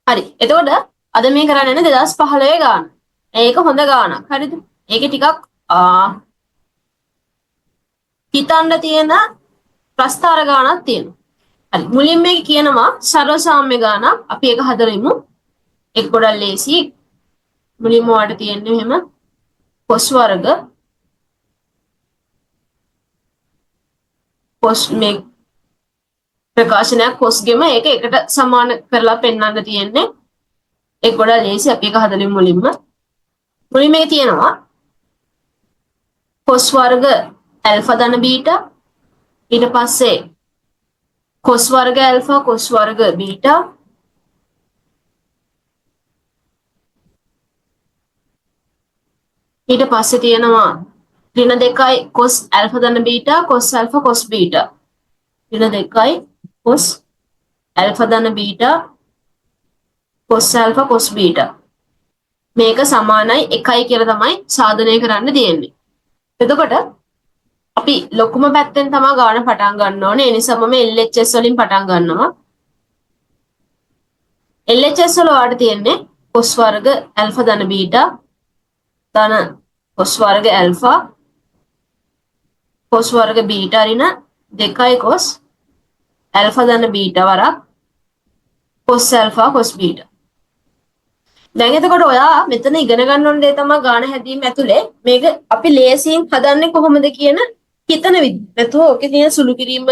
හරි. එතකොට අද මේ කරන්න යන්නේ 2015 ගාන. ඒක හොඳ ගානක්. හරිද? ඒකේ ටිකක් හිතන්න තියෙන ප්‍රස්තාර ගානක් තියෙනවා. හරි. මුලින් මේක කියනවා සර්වසාම්‍ය ගානක්. අපි ඒක හදරෙමු. ඒක ගොඩක් ලේසි. මුලින්ම ඔයාලට තියෙන්නේ මෙහෙම cos වර්ග cos මේ ප්‍රකාශනයක් cos ගෙම ඒක එකට සමාන කරලා පෙන්වන්න තියෙන්නේ. ඒක ගොඩක් ලේසි. අපි ඒක හදලිමු මුලින්ම. මුලින් මේක තියෙනවා cos වර්ග ඇල්ෆා ධන බීටා ඊට පස්සේ cos වර්ග ඇල්ෆා cos වර්ග බීටා ඊට පස්සේ තියෙනවා ඍණ 2යි cos ඇල්ෆා ධන beta cos alpha cos beta ඍණ 2යි cos ඇල්ෆා ධන beta cos alpha cos beta මේක සමානයි 1යි කියලා තමයි සාධනය කරන්න තියෙන්නේ. එතකොට අපි ලොකුම පැත්තෙන් තමයි ගාන පටන් ගන්න ඕනේ. ඒ නිසා මම LHS වලින් පටන් ගන්නවා. LHS වල වාට තියෙන්නේ cos වර්ග ඇල්ෆා ධන බීටා ධන cos වර්ග ඇල්ෆා cos වර්ග බීටා ඍණ 2යි cos ඇල්ෆා ධන බීටා වරක් cos ඇල්ෆා cos බීටා. දැන් එතකොට ඔයා මෙතන ඉගෙන ගන්න ඕන දේ තමයි ගාන හැදීම ඇතුලේ මේක අපි ලේසියෙන් හදන්නේ කොහොමද කියන හිතන විදිහ. නැතුව ඔකේ තියෙන සුළු කිරීම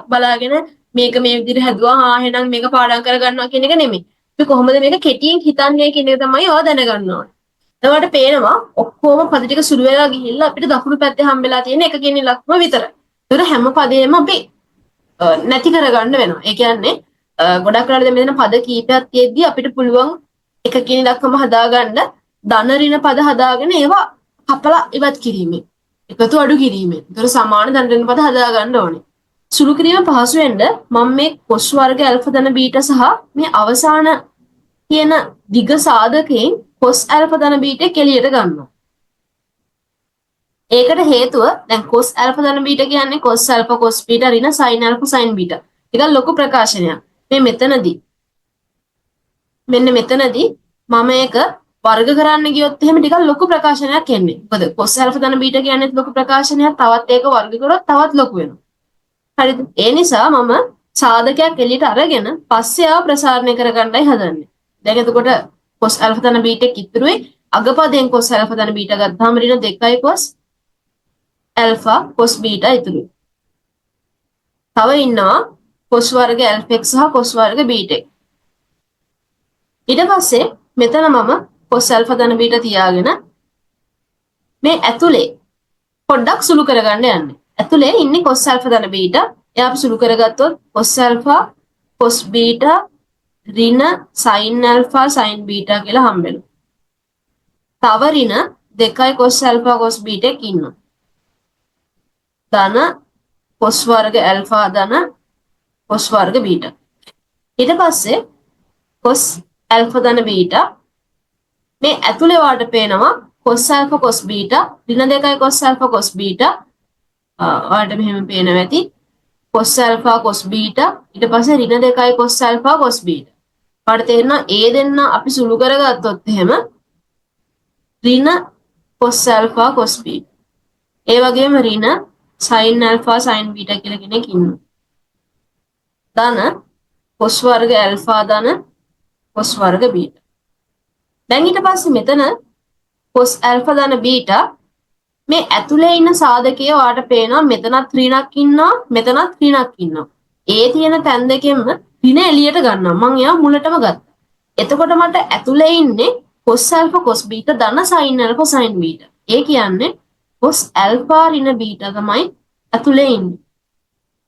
බලාගෙන මේක මේ විදිහට හැදුවා. එහෙනම් මේක පාඩම් කරගන්නවා කියන එක නෙමෙයි. අපි කොහොමද මේක කෙටියෙන් හිතන්නේ කියන එක තමයි ඔයා දැනගන්න ඕනේ. එතකොට පේනවා ඔක්කොම පද ටික සුළු වෙලා ගිහිල්ලා අපිට දකුණු පැත්තේ හම්බෙලා තියෙන එක කියන ඉලක්කම විතරයි. ඒතර හැම පදේම අපි නැති කරගන්න වෙනවා. ඒ කියන්නේ ගොඩක් වෙලාවට මෙතන පද කීපයක් තියෙද්දි අපිට පුළුවන් එක කියන ඉලක්කම හදාගන්න ධන ඍණ පද හදාගෙන ඒවා කපලා ඉවත් කිරීමෙන් එකතු අඩු කිරීමෙන්. ඒතර සමාන ධන ඍණ පද හදාගන්න ඕනේ. සුළු කිරීම පහසු වෙන්න මම මේ cos වර්ග ඇල්ෆා ධන බීටා සහ මේ අවසාන කියන දිග සාධකයෙන් cos ඇල්ෆා ධන බීටා කෙලියට ගන්නවා. ඒකට හේතුව දැන් cos ඇල්ෆා ධන බීටා කියන්නේ cos ඇල්ෆා cos බීටා ඍණ sin ඇල්ෆා sin බීටා. ටිකක් ලොකු ප්‍රකාශනයක්. මේ මෙතනදී මම ඒක වර්ග කරන්න ගියොත් එහෙම ටිකක් ලොකු ප්‍රකාශනයක් එන්නේ. මොකද cos ඇල්ෆා ධන බීටා කියන්නේ ලොකු ප්‍රකාශනයක්. තවත් ඒක වර්ග කරොත් තවත් ලොකු වෙනවා. හරිද? ඒ නිසා මම සාධකයක් එළියට අරගෙන පස්සේ ආව ප්‍රසාරණය කරගන්නයි හදන්නේ. දැන් එතකොට cos ඇල්ෆා ධන බීටා කිතුරුයි අගපදයෙන් cos ඇල්ෆා ධන බීටා ගත්තාම ඍණ 2යි cos ඇල්ෆා cos බීටා ඉතුරුයි. තව ඉන්නවා cos වර්ග ඇල්ෆා x සහ cos වර්ග බීටා. ඊට පස්සේ මෙතන මම cos ඇල්ෆා ධන බීටා තියාගෙන මේ ඇතුලේ පොඩ්ඩක් සුළු කරගන්න යන්නේ. ඇතුලේ ඉන්නේ cos ඇල්ෆා ධන බීටා. එයා අපි සුළු කරගත්තොත් cos ඇල්ෆා cos බීටා ඍණ sin ඇල්ෆා sin බීටා කියලා හම්බ වෙනවා. තව ඍණ 2යි cos ඇල්ෆා cos බීටා එක ඉන්නවා. ධන cos වර්ග ඇල්ෆා ධන cos වර්ග බීටා. ඊට පස්සේ cos ඇල්ෆා ධන බීටා මේ ඇතුලේ වාට පේනවා cos ඇල්ෆා cos බීටා ඍණ 2යි cos ඇල්ෆා cos බීටා වාට මෙහෙම පේනවා ඇති cos ඇල්ෆා cos බීටා ඊට පස්සේ ඍණ 2යි cos ඇල්ෆා cos බීටා. වාට තේරෙනවා ඒ දෙන්න අපි සුළු කරගත්තොත් එහෙම ඍණ cos ඇල්ෆා cos බීටා. ඒ වගේම ඍණ sin ඇල්ෆා sin බීටා කියලා කෙනෙක් ඉන්නවා. ධන cos වර්ග ඇල්ෆා ධන cos වර්ග බීටා. දැන් ඊට පස්සේ මෙතන cos ඇල්ෆා ධන බීටා මේ ඇතුලේ ඉන්න සාධකයේ ඔයාට පේනවා මෙතනත් ඍණක් ඉන්නවා මෙතනත් ඍණක් ඉන්නවා. ඒ තියෙන තැන් දෙකෙන්ම ඍණ එළියට ගන්නවා. මම එයා මුලටම ගත්තා. එතකොට මට ඇතුලේ ඉන්නේ cos ඇල්ෆා cos බීටා ධන sin ඇල්ෆා sin බීටා. ඒ කියන්නේ cos ඇල්ෆා ඍණ බීටා තමයි ඇතුලේ ඉන්නේ.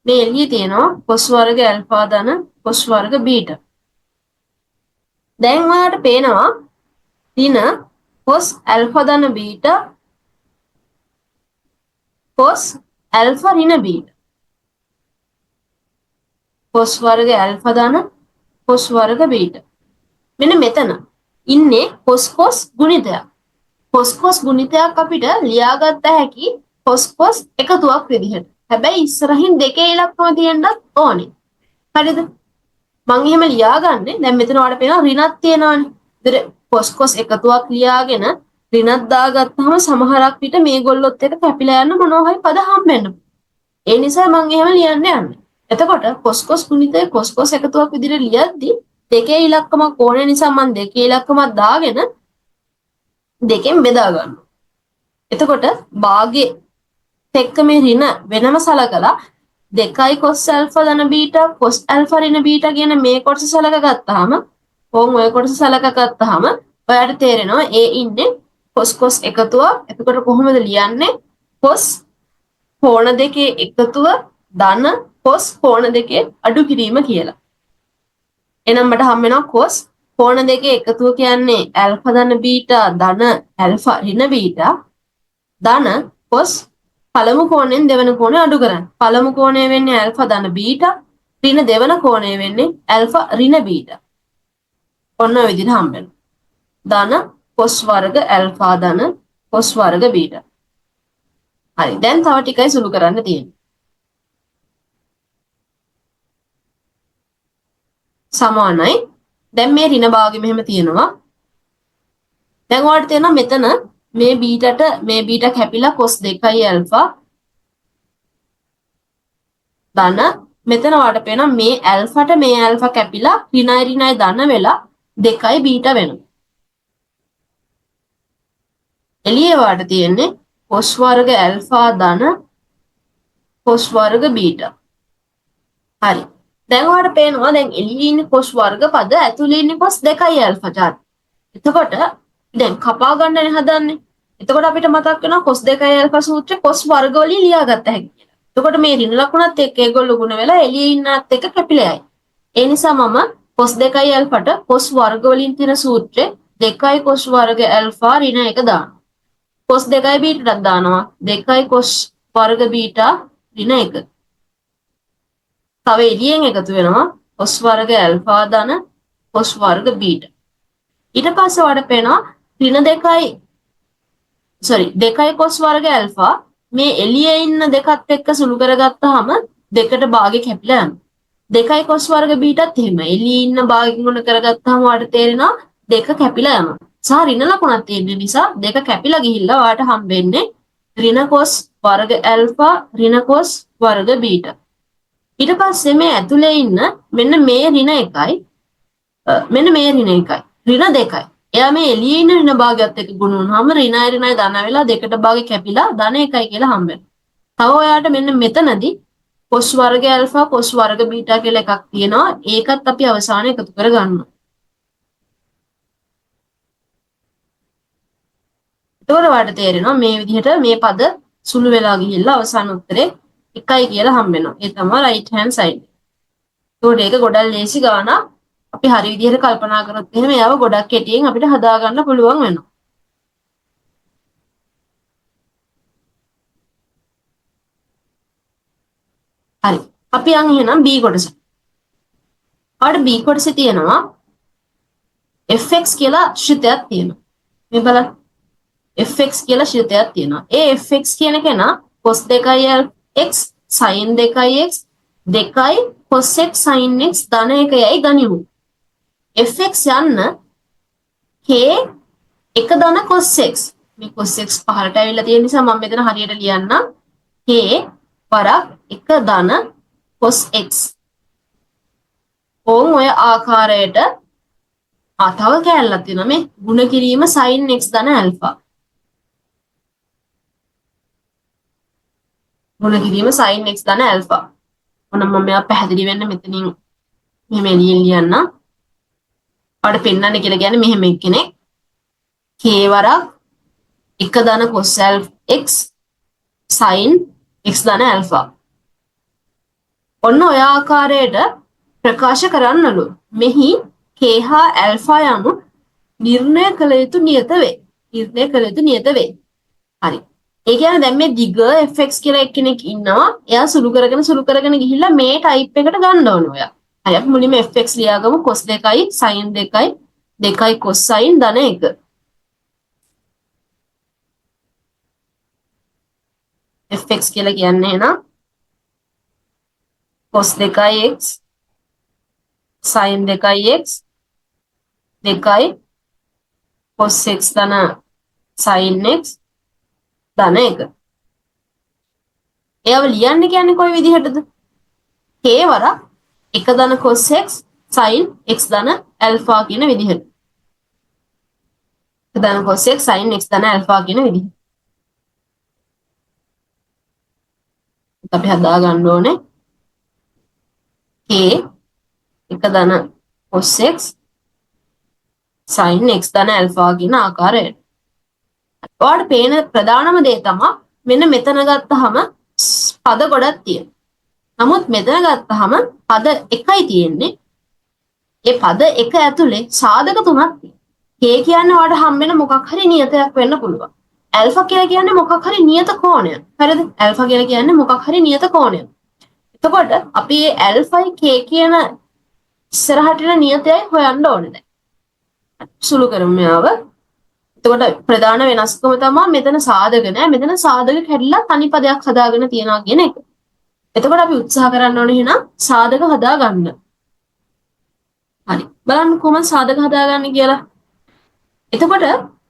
මේ එළියේ තියෙනවා cos වර්ග ඇල්ෆා ධන cos වර්ග බීටා. දැන් ඔයාලට පේනවා ඍණ cos ඇල්ෆා ධන බීටා cos ඇල්ෆා ඍණ බීටා cos වර්ග ඇල්ෆා ධන cos වර්ග බීටා. මෙන්න මෙතන ඉන්නේ cos cos ගුණිතයක්. cos cos ගුණිතයක් අපිට ලියාගත්ත හැකි cos cos එකතුවක් විදිහට. හැබැයි ඉස්සරහින් දෙකේ ඉලක්කම තියෙන්නත් ඕනේ. හරිද? මම එහෙම ලියාගන්නේ දැන් මෙතන ඔයාලට පේනවා ඍණක් තියෙනවානේ. ඒතර කොස් එකතුවක් ලියාගෙන ඍණක් දාගත්තාම සමහරක් විට මේගොල්ලොත් එක කැපිලා යන මොනවා හරි පද හම්බෙන්න. ඒ නිසා මම එහෙම ලියන්න යන්නේ. එතකොට කොස් ගුණිතය කොස් එකතුවක් විදිහට ලියද්දී දෙකේ ඉලක්කමක් ඕන නිසා මම දෙකේ ඉලක්කමක් දාගෙන දෙකෙන් බෙදා ගන්නවා. එතකොට භාගයේ එක්ක මේ ඍණ වෙනම සලකලා 2 cos alpha ධන බීටා cos alpha ඍණ බීටා කියන මේ කොටස සලකගත්තාම ඕන් ඔය කොටස සලකගත්තාම ඔයාලට තේරෙනවා ඒ ඉන්නේ cos එකතුවක්. එතකොට කොහොමද ලියන්නේ? cos කෝණ දෙකේ එකතුව ධන cos කෝණ දෙකේ අඩු කිරීම කියලා. එහෙනම් මට හම් වෙනවා cos කෝණ දෙකේ එකතුව කියන්නේ alpha ධන බීටා ධන alpha ඍණ බීටා ධන cos පළමු කෝණයෙන් දෙවන කෝණය අඩු කරන්න. පළමු කෝණය වෙන්නේ ඇල්ෆා ධන බීටා. ඍණ දෙවන කෝණය වෙන්නේ ඇල්ෆා ඍණ බීටා. ඔන්න ඔය විදිහට හම්බ වෙනවා. ධන cos වර්ග ඇල්ෆා ධන cos වර්ග බීටා. හරි. දැන් තව ටිකයි සුළු කරන්න තියෙන්නේ. සමානයි. දැන් මේ ඍණ භාගෙ මෙහෙම තියෙනවා. දැන් ඔයාලට තේරෙනවා මෙතන මේ බීටා කැපිලා cos 2 ඇල්ෆා ධන මෙතන ඔයාලට පේනවා මේ ඇල්ෆා කැපිලා ඍණයි ධන වෙලා 2 බීටා වෙනවා. එළියේ ඔයාලට තියෙන්නේ cos වර්ග ඇල්ෆා ධන cos වර්ග බීටා. හරි. දැන් ඔයාලට පේනවා දැන් එළියේ ඉන්නේ cos වර්ග පද ඇතුලේ ඉන්නේ cos 2 ඇල්ෆා ජාති. එතකොට දැන් කපා ගන්නනේ හදන්නේ. එතකොට අපිට මතක් වෙනවා cos 2 ඇල්ෆා සූත්‍රයේ cos වර්ග වලින් ලියාගත්ත හැකි කියලා. එතකොට මේ ඍණ ලකුණත් එක්ක ඒගොල්ලෝ ගුණ වෙලා එළියේ ඉන්නත් එක්ක කැපිලා යයි. ඒ නිසා මම cos 2 ඇල්ෆාට cos වර්ග වලින් තියෙන සූත්‍රේ 2 cos වර්ග ඇල්ෆා ඍණ 1 දානවා. cos 2 බීටාටත් දානවා 2 cos වර්ග බීටා ඍණ 1. තව එළියෙන් එකතු වෙනවා cos වර්ග ඇල්ෆා ධන cos වර්ග බීටා. ඊට පස්සේ වඩ පේනවා ඍණ 2 cos වර්ග ඇල්ෆා මේ එළියේ ඉන්න දෙකත් එක්ක සුළු කරගත්තාම දෙකට භාගෙ කැපිලා යනවා. 2 cos වර්ග බීටාත් එහෙම. එළියේ ඉන්න භාගෙන් ගුණ කරගත්තාම ඔයාලට තේරෙනවා දෙක කැපිලා යනවා. සහ ඍණ ලකුණක් තියෙන නිසා දෙක කැපිලා ගිහිල්ලා ඔයාලට හම්බෙන්නේ ඍණ cos වර්ග ඇල්ෆා ඍණ cos වර්ග බීටා. ඊට පස්සේ මේ ඇතුලේ ඉන්න මෙන්න මේ ඍණ 1යි මෙන්න මේ ඍණ 1යි ඍණ 2යි. එයා මේ එළියේ ඉන්න ඍණ භාගයත් එක්ක ගුණ වුණාම ඍණයි ධන වෙලා දෙකට භාගෙ කැපිලා ධන 1යි කියලා හම්බ වෙනවා. තව ඔයාලට මෙන්න මෙතනදී cos වර්ග ඇල්ෆා cos වර්ග බීටා කියලා එකක් තියෙනවා. ඒකත් අපි අවසානයේ එකතු කරගන්නවා. එතකොට ඔයාලට තේරෙනවා මේ විදිහට මේ පද සුළු වෙලා ගිහිල්ලා අවසාන උත්තරේ 1යි කියලා හම්බ වෙනවා. ඒ තමයි right hand side. ඒකට ඒක ගොඩක් ලේසි ගානක්. අපි හරි විදිහට කල්පනා කරොත් එහෙම ඒව ගොඩක් කෙටියෙන් අපිට හදා ගන්න පුළුවන් වෙනවා. හරි. අපි යන් එහෙනම් B කොටස. ආඩ B කොටසේ තියෙනවා fx කියලා ශ්‍රිතයක් තියෙනවා. මේ බලන්න. fx කියලා ශ්‍රිතයක් තියෙනවා. ඒ fx කියන කෙනා cos 2x sin 2x 2 cos x sin x ධන 1යි ගනිමු. fx යන්න k 1 ධන cos x මේ cos x පහළට ඇවිල්ලා තියෙන නිසා මම මෙතන හරියට ලියන්නම් k වරක් 1 ධන cos x ඕන් ඔය ආකාරයට තව කැලලක් තියෙනවා මේ ගුණ කිරීම sin x ධන ඇල්ෆා ගුණ කිරීම sin x ධන ඇල්ෆා මොන මම මෙයා පැහැදිලි වෙන්න මෙතනින් මෙහෙම එළියෙන් ලියන්න ඔයාලට පෙන්නන්න කියලා කියන්නේ මෙහෙම එක්කෙනෙක් k වරක් 1 ධන cos x sin x ධන ඇල්ෆා ඔන්න ඔය ආකාරයට ප්‍රකාශ කරන්නලු මෙහි k හා ඇල්ෆා යනු නිර්ණය කළ යුතු නියත වේ. හරි. ඒ කියන්නේ දැන් මේ දිග fx කියලා එක්කෙනෙක් ඉන්නවා. එයා සුළු කරගෙන ගිහිල්ලා මේ ටයිප් එකට ගන්න ඕන ඔයා. හරි අපි මුලින්ම fx ලියාගමු cos 2යි sin 2යි 2යි cos sin ධන 1. fx කියලා කියන්නේ එහෙනම් cos 2x sin 2x 2 cos x ධන sin x ධන 1. ඒව ලියන්න කියන්නේ කොයි විදිහටද? k වර 1 ධන cos x sin x ධන alpha කියන විදිහට. 1 ධන cos x sin x ධන alpha කියන විදිහට. අපි හදා ගන්න ඕනේ k 1 ධන cos x sin x ධන alpha කියන ආකාරයට. ඔයාලට පේන ප්‍රධානම දේ තමයි මෙන්න මෙතන ගත්තාම පද ගොඩක් තියෙනවා. නමුත් මෙතන ගත්තාම පද එකයි තියෙන්නේ. ඒ පද එක ඇතුලේ සාධක තුනක් තියෙනවා. k කියන්නේ ඔයාලට හම්බෙන මොකක් හරි නියතයක් වෙන්න පුළුවන්. alpha කියලා කියන්නේ මොකක් හරි නියත කෝණයක්. හරිද? alpha කියලා කියන්නේ මොකක් හරි නියත කෝණයක්. එතකොට අපි මේ alpha k කියන ඉස්සරහට යන නියතයයි හොයන්න ඕනේ දැන්. සුළු කරමු මෙයාව. එතකොට ප්‍රධාන වෙනස්කම තමයි මෙතන සාධක නෑ. මෙතන සාධක කැඩිලා තනි පදයක් හදාගෙන තියනවා කියන එක. එතකොට අපි උත්සාහ කරන්න ඕනේ එහෙනම් සාධක හදාගන්න. හරි. බලන්න කොහොමද සාධක හදාගන්නේ කියලා. එතකොට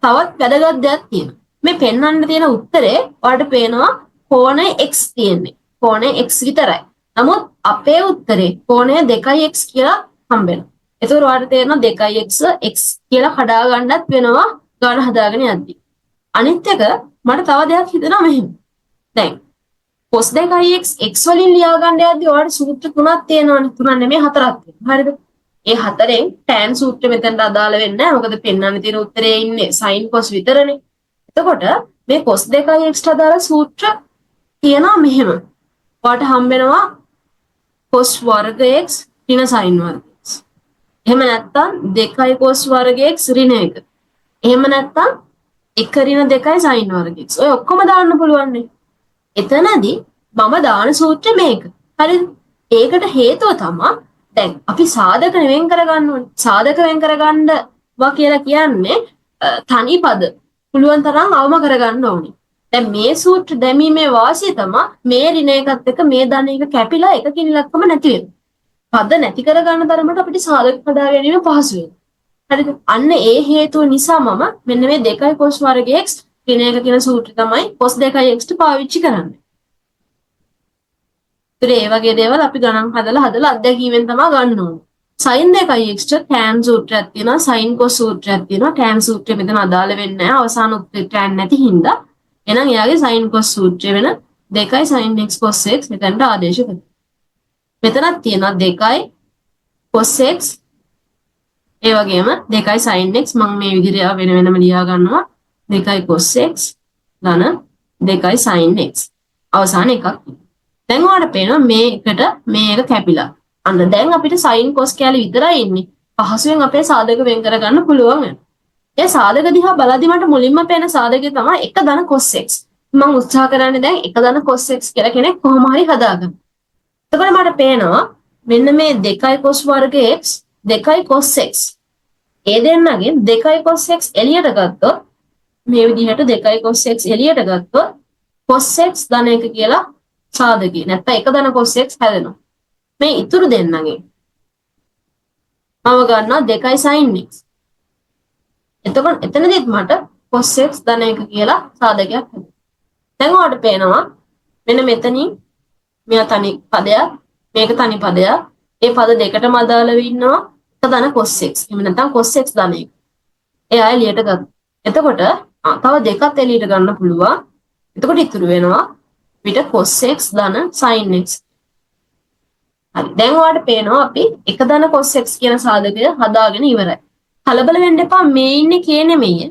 තවත් වැදගත් දෙයක් තියෙනවා. මේ පෙන්වන්න තියෙන උත්තරේ ඔයාලට පේනවා කෝණය x තියෙන්නේ. කෝණය x විතරයි. නමුත් අපේ උත්තරේ කෝණය 2x කියලා හම්බෙනවා. එතකොට ඔයාලට තේරෙනවා 2x x කියලා හදා ගන්නත් වෙනවා ගාන හදාගෙන යද්දි. අනිත් එක මට තව දෙයක් හිතෙනවා මෙහෙම. දැන් cos 2x x වලින් ලියා ගන්න යද්දි ඔයාලට සූත්‍ර තුනක් තියෙනවනේ. තුනක් නෙමෙයි හතරක් තියෙනවා. හරිද? ඒ හතරෙන් tan සූත්‍රෙ මෙතනට අදාළ වෙන්නේ නැහැ. මොකද පෙන්වන්න තියෙන උත්තරේ ඉන්නේ sin cos විතරනේ. එතකොට මේ cos 2x ට අදාළ සූත්‍ර තියෙනවා මෙහෙම. ඔයාලට හම්බෙනවා cos වර්ග x ඍණ sin වර්ග x. එහෙම නැත්නම් 2 cos වර්ග x ඍණ 1. එහෙම නැත්නම් 1 ඍණ 2 sin වර්ග x. ඔය ඔක්කොම දාන්න පුළුවන් නේ. එතනදී මම දාන සූත්‍රය මේක. හරිද? ඒකට හේතුව තමයි දැන් අපි සාධක වෙන් කරගන්න ඕනේ. සාධක වෙන් කරගන්නවා කියලා කියන්නේ තනි පද පුළුවන් තරම් අවම කරගන්න ඕනේ. දැන් මේ සූත්‍ර දැමීමේ වාසිය තමයි මේ ඍණ එකත් එක්ක මේ ධන එක කැපිලා එකකින් ඉලක්කම නැති වෙනවා. පද නැති කරගන්න තරමට අපිට සාධක හදා ගැනීම පහසු වෙනවා. හරිද? අන්න ඒ හේතුව නිසා මම මෙන්න මේ 2 cos වර්ග x ඍණ 1 කියන සූත්‍රය තමයි cos 2x ට පාවිච්චි කරන්නේ. ඒ වගේ දේවල් අපි ගණන් හදලා අත්දැකීමෙන් තමයි ගන්න ඕනේ. sin 2x ට tan සූත්‍රයක් තියෙනවා, sin cos සූත්‍රයක් තියෙනවා. tan සූත්‍රය මෙතන අදාළ වෙන්නේ නැහැ. අවසාන උත්තරේ tan නැති හින්දා. එහෙනම් එයාගේ sin cos සූත්‍රය වෙන 2 sin x cos x මෙතනට ආදේශ කරනවා. මෙතනක් තියෙනවා 2 cos x ඒ වගේම 2 sin x මම මේ විදිහට වෙන වෙනම ලියා ගන්නවා. 2 cos x ධන 2 sin x. අවසාන එකක්. දැන් ඔයාලට පේනවා මේකට මේක කැපිලා. අන්න දැන් අපිට sin cos කැලි විතරයි ඉන්නේ. පහසුවෙන් අපේ සාධක වෙන් කරගන්න පුළුවන් වෙනවා. ඒ සාධක දිහා බලද්දි මට මුලින්ම පේන සාධකය තමයි 1 ධන cos x. මම උත්සාහ කරන්නේ දැන් 1 ධන cos x කියලා කෙනෙක් කොහොම හරි හදාගන්න. එතකොට මට පේනවා මෙන්න මේ 2 cos වර්ග x 2 cos x. ඒ දෙන්නගෙන් 2 cos x එළියට ගත්තොත් මේ විදිහට 2 cos x එළියට ගත්තොත් cos x ධන 1 කියලා සාධකේ නැත්නම් 1 ධන cos x හැදෙනවා. මේ ඉතුරු දෙන්නගෙන් මම ගන්නවා 2 sin x. එතකොට එතනදිත් මට cos x ධන 1 කියලා සාධකයක් හැදෙනවා. දැන් ඔයාලට පේනවා මෙන්න මෙතනින් මෙයා තනි පදයක් මේක තනි පදයක්. ඒ පද දෙකටම අදාළව ඉන්නවා 1 ධන cos x. එහෙම නැත්නම් cos x ධන 1. ඒ ආයෙ එළියට ගන්න. එතකොට තව දෙකක් එළියට ගන්න පුළුවන්. එතකොට ඉතුරු වෙනවා පිට cos x ධන sin x. හරි. දැන් ඔයාලට පේනවා අපි 1 ධන cos x කියන සාධකය හදාගෙන ඉවරයි. කලබල වෙන්න එපා මේ ඉන්නේ k නෙමෙයි.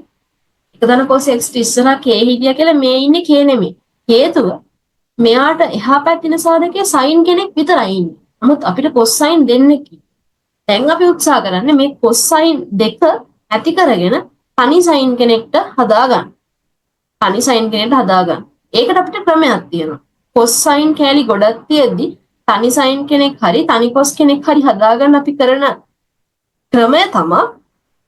1 ධන cos x ඉස්සරහා k හිටියා කියලා මේ ඉන්නේ k නෙමෙයි. හේතුව මෙයාට එහා පැත්තේ සාධකයේ sin කෙනෙක් විතරයි ඉන්නේ. නමුත් අපිට cos sin දෙන්නෙක් ඉන්නේ. දැන් අපි උත්සාහ කරන්නේ මේ cos sin දෙක ඇති කරගෙන තනි sin කෙනෙක්ට හදාගන්න. තනි sin කෙනෙක්ට හදාගන්න. ඒකට අපිට ක්‍රමයක් තියෙනවා. cos sin කැලි ගොඩක් තියෙද්දි තනි sin කෙනෙක් හරි තනි cos කෙනෙක් හරි හදාගන්න අපි කරන ක්‍රමය තමයි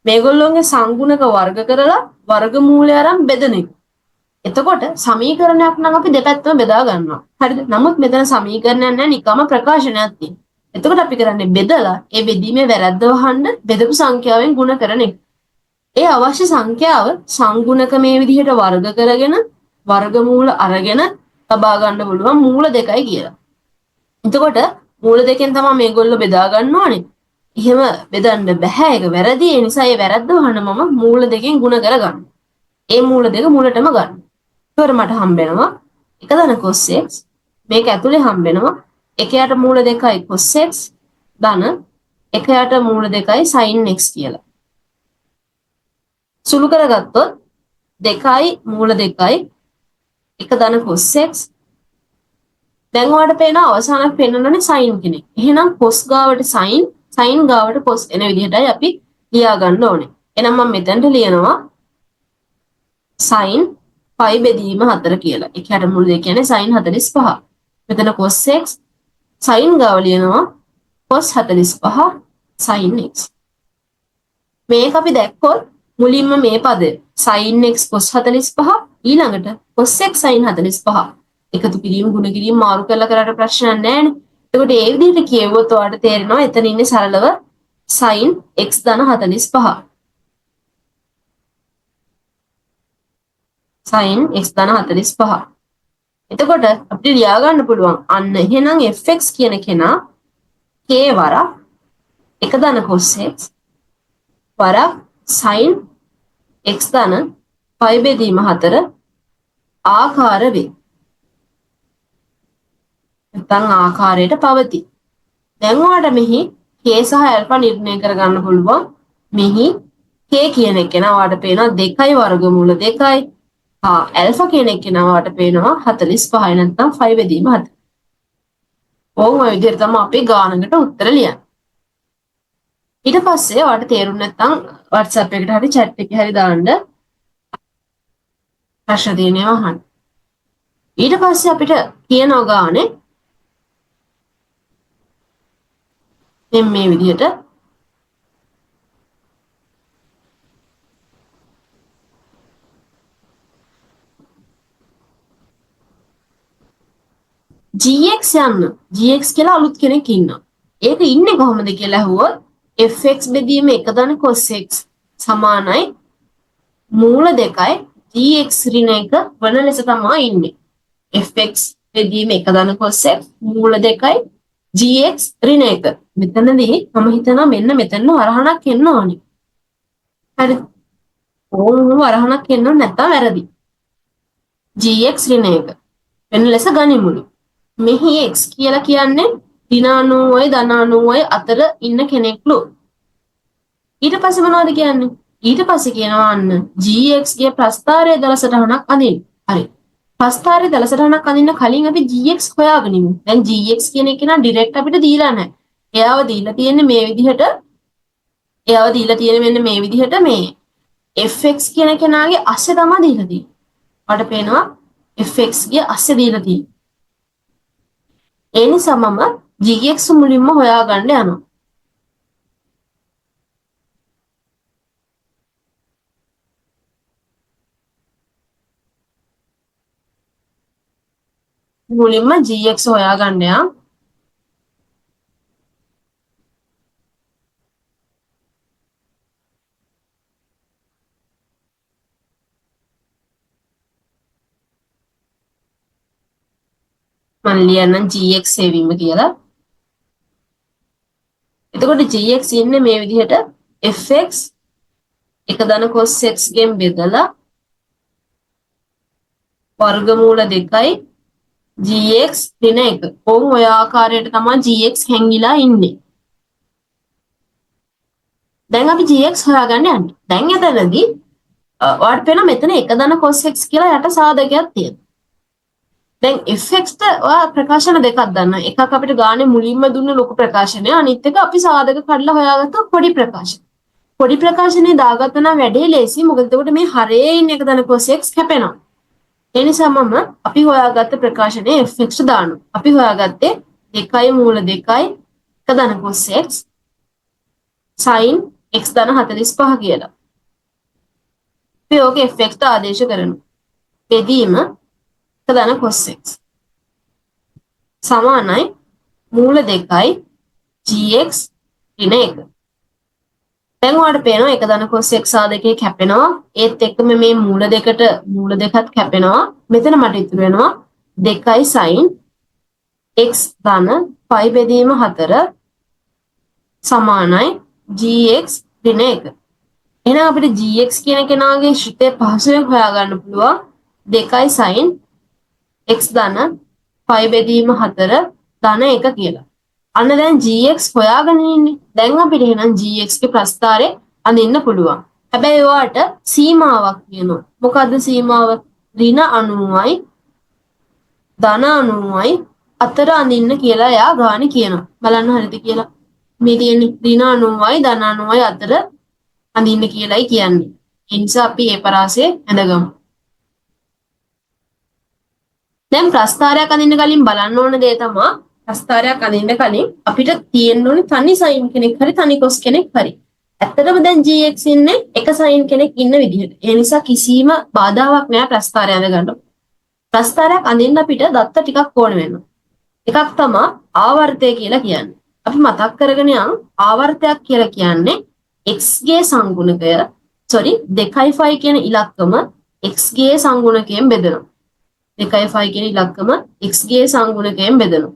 මේගොල්ලෝගේ සංගුණක වර්ග කරලා වර්ගමූලය අරන් බෙදන එක. එතකොට සමීකරණයක් නම් අපි දෙපැත්තම බෙදා ගන්නවා. හරිද? නමුත් මෙතන සමීකරණයක් නැහැ නිකම්ම ප්‍රකාශනයක් තියෙනවා. එතකොට අපි කරන්නේ බෙදලා ඒ බෙදීමේ වැරද්ද වහන්න බෙදපු සංඛ්‍යාවෙන් ගුණ කරන එක. ඒ අවශ්‍ය සංඛ්‍යාව සංගුණක මේ විදිහට වර්ග කරගෙන වර්ගමූල අරගෙන ලබා ගන්න පුළුවන් මූල දෙකයි කියලා. එතකොට මූල දෙකෙන් තමයි මේගොල්ලෝ බෙදා ගන්න ඕනේ. එහෙම බෙදන්න බෑ ඒක වැරදි. ඒ නිසා ඒ වැරද්ද වහන්න මම මූල දෙකෙන් ගුණ කරගන්න. ඒ මූල දෙක මුලටම ගන්න. ඒතකොට මට හම්බෙනවා එක ධන cos x මේක ඇතුලේ හම්බෙනවා එකයට මූල දෙකයි cos x ධන එකයට මූල දෙකයි sin x කියලා. සුළු කරගත්තොත් දෙකයි මූල දෙකයි එක ධන cos x දැන් ඔයාලට පේන අවසානක් පෙන්වන්නනේ sin කෙනෙක්. එහෙනම් cos ගාවට sin ගාවට cos එන විදිහටයි අපි ලියා ගන්න ඕනේ. එහෙනම් මම මෙතනට ලියනවා sin පයි බෙදීම 4 කියලා. එකයට මුළු දෙක කියන්නේ sin 45. මෙතන cos x sin ගාව ලියනවා cos 45 sin x. මේක අපි දැක්කොත් මුලින්ම මේ පදය sin x cos 45 ඊළඟට cos x sin 45 එකතු කිරීම ගුණ කිරීම මාරු කරලා කරාට ප්‍රශ්නයක් නැහැ නේ. එතකොට ඒ විදිහට කියවුවොත් ඔයාලට තේරෙනවා එතන ඉන්නේ සරලව sin x ධන 45. sin x ධන 45. එතකොට අපිට ලියා ගන්න පුළුවන් අන්න එහෙනම් fx කියන කෙනා k වරක් එක ධන cos x වරක් sin x ධන පයි බෙදීම 4 ආකාර වේ. නැත්නම් ආකාරයට පවතී. දැන් ඔයාලට මෙහි k සහ alpha නිර්ණය කරගන්න පුළුවන්. මෙහි k කියන එක නවාට පේනවා 2යි වර්ගමූල 2යි. alpha කියන එක නවාට පේනවා 45යි නැත්නම් 5 බෙදීම 4. ඕම ඔය විදිහට තමයි අපි ගානකට උත්තර ලියන්නේ. ඊට පස්සේ ඔයාලට තේරුම් නැත්නම් WhatsApp එකට හරි chat එකේ හරි දාන්න ප්‍රශ්න තියෙනවා අහන්න. ඊට පස්සේ අපිට කියනවා ගානේ මේ විදිහට gx යන්න gx කියලා අලුත් කෙනෙක් ඉන්නවා. ඒක ඉන්නේ කොහොමද කියලා අහුවොත් fx බෙදීම 1 ධන cos x සමානයි මූල දෙකයි gx ඍණ 1 වන ලෙස තමයි ඉන්නේ. fx බෙදීම 1 ධන cos x මූල දෙකයි gx ඍණ 1. මෙතනදී මම හිතනවා මෙන්න මෙතන වරහණක් එන්න ඕනේ. හරි. ඕම වරහණක් එන්න නැත්තම් වැරදි. gx ඍණ 1 වෙන ලෙස ගනිමුලු. මෙහි x කියලා කියන්නේ ඍණ 90යි ධන 90යි අතර ඉන්න කෙනෙක්ලු. ඊට පස්සේ මොනවද කියන්නේ? ඊට පස්සේ කියනවා අන්න gx ගේ ප්‍රස්ථාරයේ දල සටහනක් අඳින්න. හරි. ප්‍රස්ථාරයේ දල සටහනක් අඳින්න කලින් අපි gx හොයාගනිමු. දැන් gx කියන එක නා ඩිරෙක්ට් අපිට දීලා නැහැ. එයාව දීලා තියෙන්නේ මේ විදිහට. එයාව දීලා තියෙන්නේ මෙන්න මේ විදිහට මේ fx කියන කෙනාගේ අස්සේ තමයි දීලා තියෙන්නේ. ඔයාලට පේනවා fx ගේ අස්සේ දීලා තියෙන්නේ. ඒ නිසා මම gx මුලින්ම හොයාගන්න යනවා. මුලින්ම gx හොයාගන්න යා. මම ලියන්නම් gx සේවීම කියලා. එතකොට gx ඉන්නේ මේ විදිහට fx එක ධන cos x ගෙන් බෙදලා වර්ගමූල 2යි gx ඍණ 1. ඕම් ඔය ආකාරයට තමයි gx හැංගිලා ඉන්නේ. දැන් අපි gx හොයාගන්න යන්නේ. දැන් එතනදී ඔයාලට පේනවා මෙතන එක ධන cos x කියලා යට සාධකයක් තියෙනවා. දැන් fx ට ඔයා ප්‍රකාශන දෙකක් දාන්න. එකක් අපිට ගානේ මුලින්ම දුන්න ලොකු ප්‍රකාශනය. අනිත් එක අපි සාධක කඩලා හොයාගත්ත පොඩි ප්‍රකාශන. පොඩි ප්‍රකාශනේ දාගත්ත නම් වැඩේ ලේසි. මොකද එතකොට මේ හරේ ඉන්න එක ධන cos x කැපෙනවා. ඒ නිසා මම අපි හොයාගත්ත ප්‍රකාශනයේ fx දානවා. අපි හොයාගත්තේ 2යි මූල 2යි එක ධන cos x sin x ධන 45 කියලා. අපි ඔගේ fx ට ආදේශ කරනවා. බෙදීම එක ධන cos x සමානයි මූල 2යි gx ඍණ 1. දැන් ඔයාලට පේනවා එක ධන cos x සාධකයේ කැපෙනවා. ඒත් එක්කම මේ මූල දෙකත් කැපෙනවා. මෙතන මට ඉතුරු වෙනවා 2 sin x ධන 5 බෙදීම 4 සමානයි gx ඍණ 1. එහෙනම් අපිට gx කියන කෙනාගේ ශ්‍රිතය පහසුවෙන් හොයාගන්න පුළුවන් 2 sin x ධන 5 බෙදීම 4 ධන 1 කියලා. අන්න දැන් gx හොයාගෙන ඉන්නේ. දැන් අපිට එහෙනම් gx ගේ ප්‍රස්ථාරය අඳින්න පුළුවන්. හැබැයි ඔයාට සීමාවක් තියෙනවා. මොකද්ද සීමාව? ඍණ 90යි ධන 90යි අතර අඳින්න කියලා එයා ගානේ කියනවා. බලන්න හරිද කියලා. මේ තියෙන්නේ ඍණ 90යි ධන 90යි අතර අඳින්න කියලායි කියන්නේ. ඒ නිසා අපි මේ පරාසය ඇඳගමු. දැන් ප්‍රස්ථාරයක් අඳින්න කලින් බලන්න ඕන දේ තමයි ප්‍රස්ථාරයක් අඳින්න කලින් අපිට තියෙන්න ඕනේ තනි sin කෙනෙක් හරි තනි cos කෙනෙක් හරි. ඇත්තටම දැන් gx ඉන්නේ එක sin කෙනෙක් ඉන්න විදිහට. ඒ නිසා කිසිම බාධාවක් නෑ ප්‍රස්ථාරය අඳගන්න. ප්‍රස්ථාරයක් අඳින්න අපිට දත්ත ටිකක් ඕන වෙනවා. එකක් තමයි ආවර්තය කියලා කියන්නේ. අපි මතක් කරගෙන යන් ආවර්තයක් කියලා කියන්නේ x ගේ සංගුණකය 2.5 කියන ඉලක්කම x ගේ සංගුණකයෙන් බෙදෙනවා. 2.5 කියන ඉලක්කම x ගේ සංගුණකයෙන් බෙදෙනවා.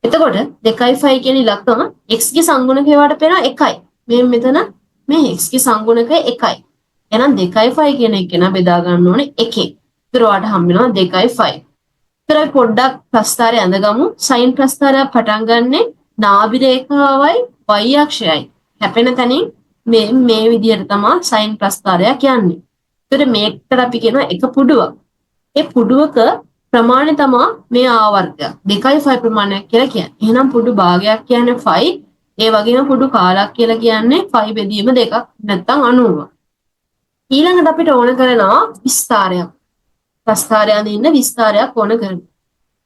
එතකොට 2.5 කියන ඉලක්කම x ගේ සංගුණකය වට පේනවා 1යි. මේ මෙතන මේ x ගේ සංගුණකය 1යි. එහෙනම් 2.5 කියන එක න බෙදා ගන්න ඕනේ 1කින්. ඒතර ඔයාලට හම්බ වෙනවා 2.5. ඒතර අපි පොඩ්ඩක් ප්‍රස්ථාරය අඳගමු. sin ප්‍රස්ථාරය පටන් ගන්නෙ නාභි රේඛාවයි y අක්ෂයයි. හැපෙන තැනින් මේ විදිහට තමයි sin ප්‍රස්ථාරයක් යන්නේ. ඒතර මේකට අපි කියනවා එක පුඩුවක්. ඒ පුඩුවක ප්‍රමාණය තමයි මේ ආවර්තයක් 2.5 ප්‍රමාණයක් කියලා කියන්නේ. එහෙනම් පුඩු භාගයක් කියන්නේ 5. ඒ වගේම පුඩු කාලක් කියලා කියන්නේ 5 බෙදීම 2ක් නැත්නම් 90. ඊළඟට අපිට ඕන කරනවා විස්තරයක්. ප්‍රස්ථාරය අඳින්න විස්තරයක් ඕන කරනවා.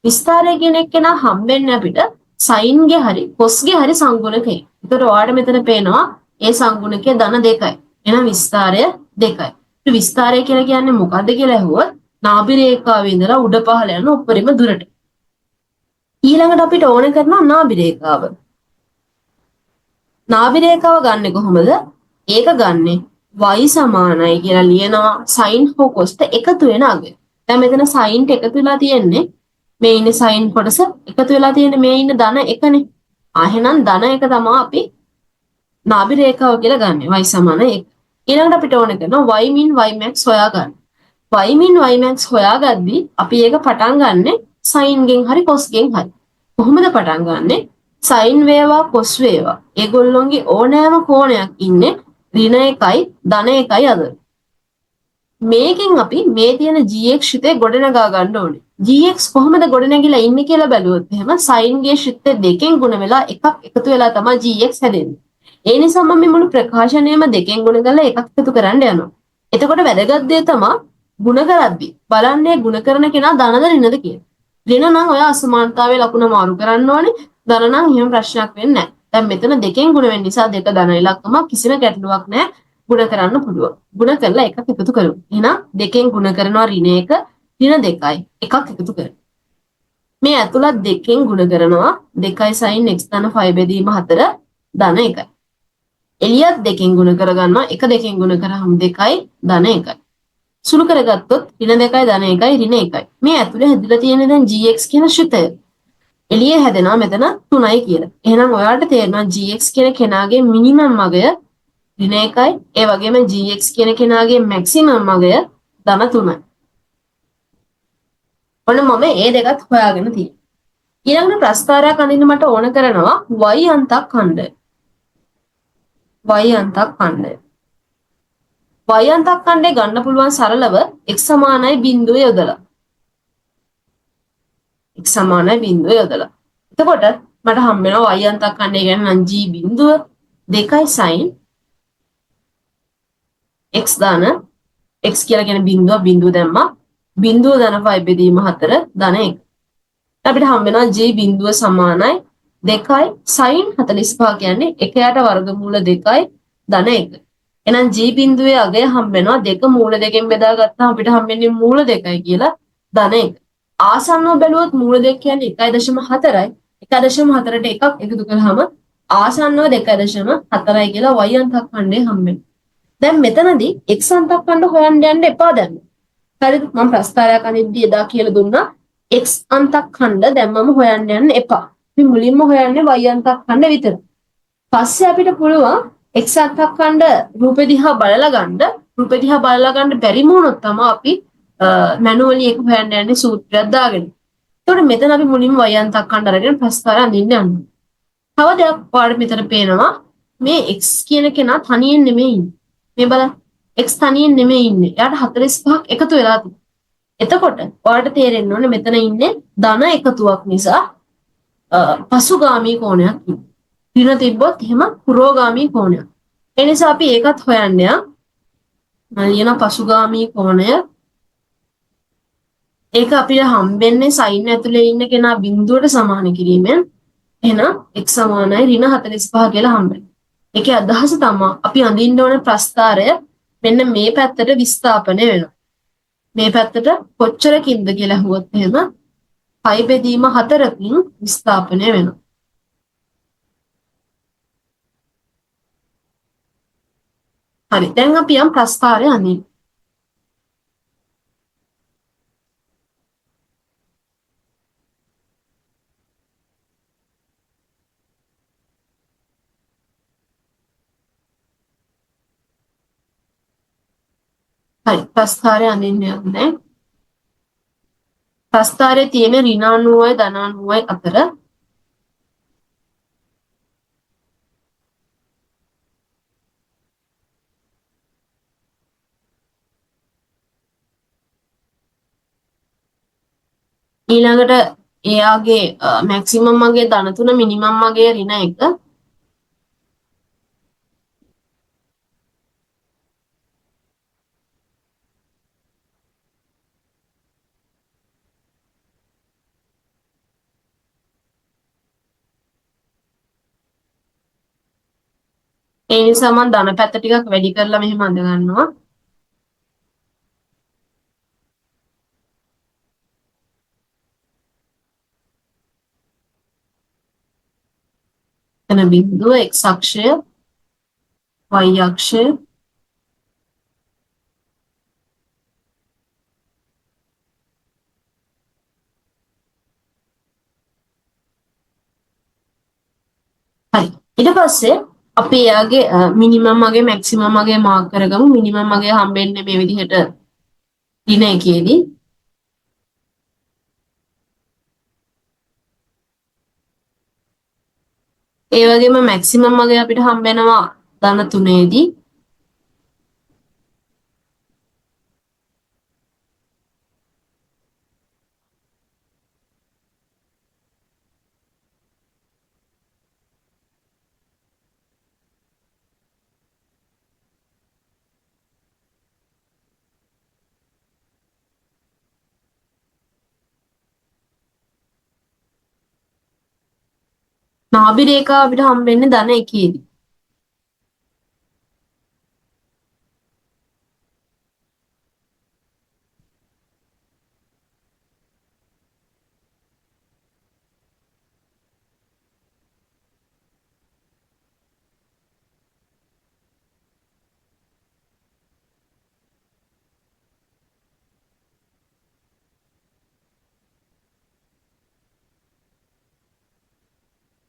විස්තරය කියන එක නා හම්බෙන්නේ අපිට sin ගේ හරි cos ගේ හරි සංගුණකේ. ඒතර ඔයාලට මෙතන පේනවා ඒ සංගුණකයේ ධන 2යි. එහෙනම් විස්තරය 2යි. විස්තරය කියලා කියන්නේ මොකද්ද කියලා අහුවොත් නාභි රේඛාවේ ඉඳලා උඩ පහළ යන උඩරිම දුරට. ඊළඟට අපිට ඕන කරනවා නාභි රේඛාව. නාභි රේඛාව ගන්නෙ කොහොමද? ඒක ගන්නෙ y සමානයි කියලා ලියනවා sin හෝ cos එකතු වෙන අගය. දැන් මෙතන sin එකතු වෙලා තියෙන්නේ මේ ඉන්නේ sin කොටස එකතු වෙලා තියෙන්නේ මේ ඉන්න ධන 1නේ. එහෙනම් ධන 1 තමයි අපි නාභි රේඛාව කියලා ගන්නෙ y සමාන 1. ඊළඟට අපිට ඕන කරනවා y min y max හොයාගන්න. y min y max හොයාගද්දී අපි ඒක පටන් ගන්නෙ sin ගෙන් හරි cos ගෙන් හරි. කොහොමද පටන් ගන්නෙ? sin වේවා cos වේවා. ඒගොල්ලොන්ගේ ඕනෑම කෝණයක් ඉන්නේ ඍණ 1යි ධන 1යි අතර. මේකෙන් අපි මේ තියෙන gx ශ්‍රිතය ගොඩනගා ගන්න ඕනේ. gx කොහොමද ගොඩනැගිලා ඉන්නේ කියලා බැලුවොත් එහෙම sin ගේ ශ්‍රිතය දෙකෙන් ගුණ වෙලා එකක් එකතු වෙලා තමයි gx හැදෙන්නේ. ඒ නිසා මම මේ මුළු ප්‍රකාශනයම දෙකෙන් ගුණ කරලා එකක් එකතු කරන්න යනවා. එතකොට වැදගත් දේ තමයි ගුණ කරද්දී බලන්නේ ගුණ කරන කෙනා ධනද ඍණද කියලා. ඍණ නම් ඔය අසමානතාවයේ ලකුණ මාරු කරන්න ඕනේ. ධන නම් එහෙම ප්‍රශ්නයක් වෙන්නේ නැහැ. දැන් මෙතන දෙකෙන් ගුණ වෙන නිසා දෙක ධන ඉලක්කම කිසිම ගැටලුවක් නැහැ. ගුණ කරන්න පුළුවන්. ගුණ කරලා එකක් එකතු කරමු. එහෙනම් දෙකෙන් ගුණ කරනවා ඍණ 1 ඍණ 2යි. එකක් එකතු කරමු. මේ ඇතුළත් දෙකෙන් ගුණ කරනවා 2 sin x ධන 5 බෙදීම 4 ධන 1යි. එළියත් දෙකෙන් ගුණ කරගන්නවා. එක දෙකෙන් ගුණ කරාම 2යි ධන 1යි. සුළු කරගත්තොත් ඍණ 2යි ධන 1යි ඍණ 1යි. මේ ඇතුලේ හැදිලා තියෙන දැන් gx කියන ශ්‍රිතය. එළියේ හැදෙනවා මෙතන 3යි කියලා. එහෙනම් ඔයාලට තේරෙනවා gx කියන කෙනාගේ මිනිමම් අගය ඍණ 1යි. ඒ වගේම gx කියන කෙනාගේ මැක්සිමම් අගය ධන 3යි. ඔන්න මම ඒ දෙකත් හොයාගෙන තියෙනවා. ඊළඟට ප්‍රස්ථාරයක් අඳින්න මට ඕන කරනවා y අන්තක් ඛණ්ඩය. y අන්තක් ඛණ්ඩය. y අන්තක් ඛණ්ඩය ගන්න පුළුවන් සරලව x සමානයි බිඳුව යොදලා. x සමානයි බිඳුව යොදලා. එතකොට මට හම්බ වෙනවා y අන්තක් ඛණ්ඩය කියන්නේ g බිඳුව 2 sin x දාන x කියලා කියන බිඳුව දැම්මා. බිඳුව ධන 5 බෙදීම 4 ධන 1. අපිට හම්බ වෙනවා g බිඳුව සමානයි 2 sin 45 කියන්නේ 1ට වර්ගමූල 2යි ධන 1. එහෙනම් g බිඳුවේ අගය හම්බ වෙනවා 2 මූල දෙකෙන් බෙදා ගත්තාම අපිට හම්බෙන්නේ මූල 2යි කියලා ධන 1. ආසන්නව බැලුවොත් මූල 2 කියන්නේ 1.4යි. 1.4ට එකක් එකතු කළාම ආසන්නව 2.4යි කියලා y අන්තක් ඛණ්ඩය හම්බෙනවා. දැන් මෙතනදී x අන්තක් ඛණ්ඩ හොයන්න යන්න එපා දැන්. හරිද? මම ප්‍රස්තාරයක් අනිද්දී එදා කියලා දුන්නා x අන්තක් ඛණ්ඩ දැන් මම හොයන්න යන්න එපා. අපි මුලින්ම හොයන්නේ y අන්තක් ඛණ්ඩ විතර. පස්සේ අපිට පුළුවන් x අන්තක් ඛණ්ඩ රූපෙ දිහා බලලා ගන්න. රූපෙ දිහා බලලා ගන්න බැරිම වුණොත් තමයි අපි මැනුවලි එක හොයන්න යන්නේ සූත්‍රයක් දාගෙන. එතකොට මෙතන අපි මුලින්ම y අන්තක් ඛණ්ඩ අරගෙන ප්‍රස්තාරය අඳින්න යනවා. තව දෙයක් ඔයාලට මෙතන පේනවා මේ x කියන කෙනා තනියෙන් නෙමෙයි ඉන්නේ. මේ බලන්න x තනියෙන් නෙමෙයි ඉන්නේ. එයාට 45ක් එකතු වෙලා තියෙනවා. එතකොට ඔයාලට තේරෙන්න ඕනේ මෙතන ඉන්නේ ධන එකතුවක් නිසා පසුගාමී කෝණයක් ඉන්නේ. ඍණ තිබ්බොත් එහෙම පුරෝගාමී කෝණයක්. ඒ නිසා අපි ඒකත් හොයන්න යනවා. මම ලියන පසුගාමී කෝණය ඒක අපිට හම්බෙන්නේ sin ඇතුලේ ඉන්න කෙනා බිඳුවට සමාන කිරීමෙන්. එහෙනම් x සමානයි ඍණ 45 කියලා හම්බෙන්නේ. ඒකේ අදහස තමයි අපි අඳින්න ඕන ප්‍රස්ථාරය මෙන්න මේ පැත්තට විස්ථාපනය වෙනවා. මේ පැත්තට කොච්චරකින්ද කියලා අහුවොත් එහෙම 5 බෙදීම 4කින් විස්ථාපනය වෙනවා. හරි. දැන් අපි යම් ප්‍රස්ථාරය අඳින්න. හරි. ප්‍රස්ථාරය අඳින්න යන්නේ. ප්‍රස්ථාරයේ තියෙන ඍණ 90යි ධන 90යි අතර ඊළඟට එයාගේ මැක්සිමම් මගේ ධන 3 මිනිමම් මගේ ඍණ 1 ඒ නිසා මම ධන පැත්ත ටිකක් වැඩි කරලා මෙහෙම අඳ ගන්නවා. එතන බිඳුව x අක්ෂය y අක්ෂය හරි. ඊට පස්සේ අපි එයාගේ මිනිමම් මගේ මැක්සිමම් මගේ මාක් කරගමු. මිනිමම් මගේ හම්බෙන්නේ මේ විදිහට ඍණ එකේදී. ඒ වගේම මැක්සිමම් මගේ අපිට හම්බෙනවා ධන 3ේදී. නාභි රේඛාව අපිට හම්බෙන්නේ ධන 1ේදී.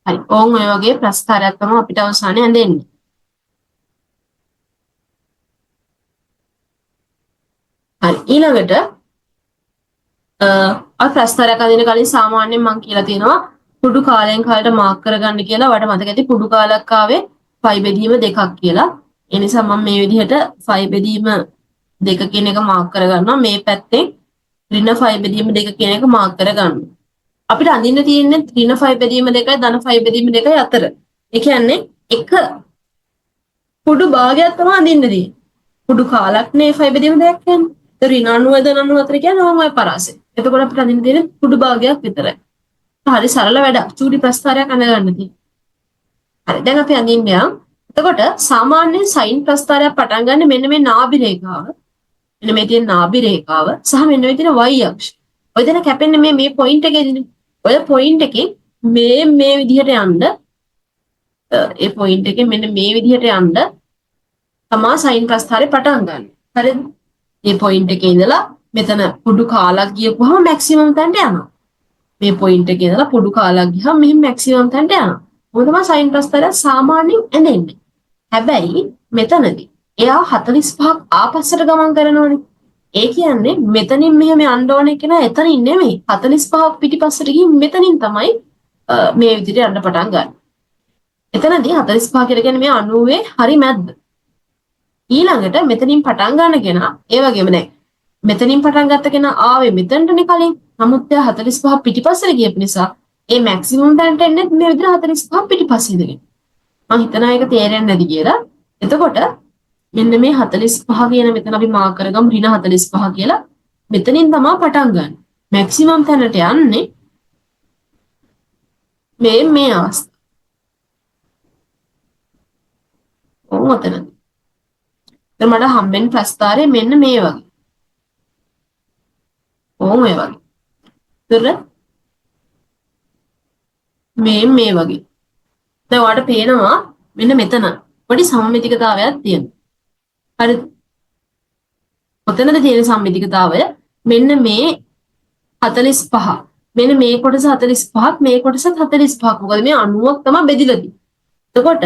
හරි. ඕන් ඔය වගේ ප්‍රස්ථාරයක් තමයි අපිට අවසානයේ ඇඳෙන්නේ. හරි. ඊළඟට අර ප්‍රස්ථාරයක් අඳින කලින් සාමාන්‍යයෙන් මම කියලා තියෙනවා කුඩු කාලයෙන් කාලයට මාක් කරගන්න කියලා. ඔයාලට මතක ඇති කුඩු කාලයක් ආවේ 5 බෙදීම 2ක් කියලා. ඒ නිසා මම මේ විදිහට 5 බෙදීම 2 කියන එක මාක් කරගන්නවා. මේ පැත්තෙන් ඍණ 5 බෙදීම 2 කියන එක මාක් කරගන්නවා. අපිට අඳින්න තියෙන්නේ ඍණ 5 බෙදීම 2යි ධන 5 බෙදීම 2යි අතර. ඒ කියන්නේ එක කුඩු භාගයක් තමයි අඳින්න තියෙන්නේ. කුඩු කාලක් නේ 5 බෙදීම 2ක් කියන්නේ. ඒ ඍණ 90 ධන 90 අතර කියන්නේ ඕම ඔය පරාසය. එතකොට අපිට අඳින්න තියෙන්නේ කුඩු භාගයක් විතරයි. හරි සරල වැඩක්. චූටි ප්‍රස්ථාරයක් අඳ ගන්න තියෙන්නේ. හරි දැන් අපි අඳින්න යමු. එතකොට සාමාන්‍යයෙන් සයින් ප්‍රස්ථාරයක් පටන් ගන්න මෙන්න මේ නාභි රේඛාව. මෙන්න මේ තියෙන නාභි රේඛාව සහ මෙන්න මේ තියෙන y අක්ෂය. ඔය දෙන කැපෙන්නේ මේ පොයින්ට් එකේදීනේ. ඔය පොයින්ට් එකෙන් මේ විදිහට යන්න ඒ පොයින්ට් එකේ මෙන්න මේ විදිහට යන්න තමා සයින් ප්‍රස්ථාරේ පටන් ගන්න. හරිද? මේ පොයින්ට් එකේ ඉඳලා මෙතන පොඩු කාලක් ගියපුවම මැක්සිමම් තැනට යනවා. මේ පොයින්ට් එකේ ඉඳලා පොඩු කාලක් ගියහම මෙහෙම මැක්සිමම් තැනට යනවා. මොකද තමයි සයින් ප්‍රස්ථාරය සාමාන්‍යයෙන් ඇඳෙන්නේ. හැබැයි මෙතනදී එයා 45ක් ආපස්සට ගමන් කරනවනේ. ඒ කියන්නේ මෙතනින් මෙහෙම යන්න ඕනේ කියලා එතනින් නෙමෙයි 45ක් පිටිපස්සට ගිහින් මෙතනින් තමයි මේ විදිහට යන්න පටන් ගන්න. එතනදී 45 කියලා කියන්නේ මේ 90 හරි මැද්ද. ඊළඟට මෙතනින් පටන් ගන්න කෙනා ඒ වගේම දැන් මෙතනින් පටන් ගත්ත කෙනා ආවේ මෙතනටනේ කලින්. නමුත් එයා 45 පිටිපස්සට ගියපු නිසා ඒ මැක්සිමම් තැනට එන්නේ මේ විදිහට 45 පිටිපස්සේ ඉඳගෙන. මම හිතනවා ඒක තේරෙන්නේ නැති කියලා. එතකොට මෙන්න මේ 45 කියන මෙතන අපි මාක් කරගමු ඍණ 45 කියලා. මෙතනින් තමයි පටන් ගන්න. මැක්සිමම් තැනට යන්නේ මේ අවස්ථාව. ඔව් ඔතනදී. දැන් මට හම්බෙන්න ප්‍රස්ථාරය මෙන්න මේ වගේ. ඔව් මේ වගේ. ඒතර මේ වගේ. දැන් ඔයාලට පේනවා මෙන්න මෙතන පොඩි සම්මිතිකතාවයක් තියෙනවා. හරිද? ඔතනද තියෙන සම්මිතිකතාවය මෙන්න මේ 45. මෙන්න මේ කොටස 45ක් මේ කොටසත් 45ක්. මොකද මේ 90ක් තමයි බෙදිලා තියෙන්නේ. එතකොට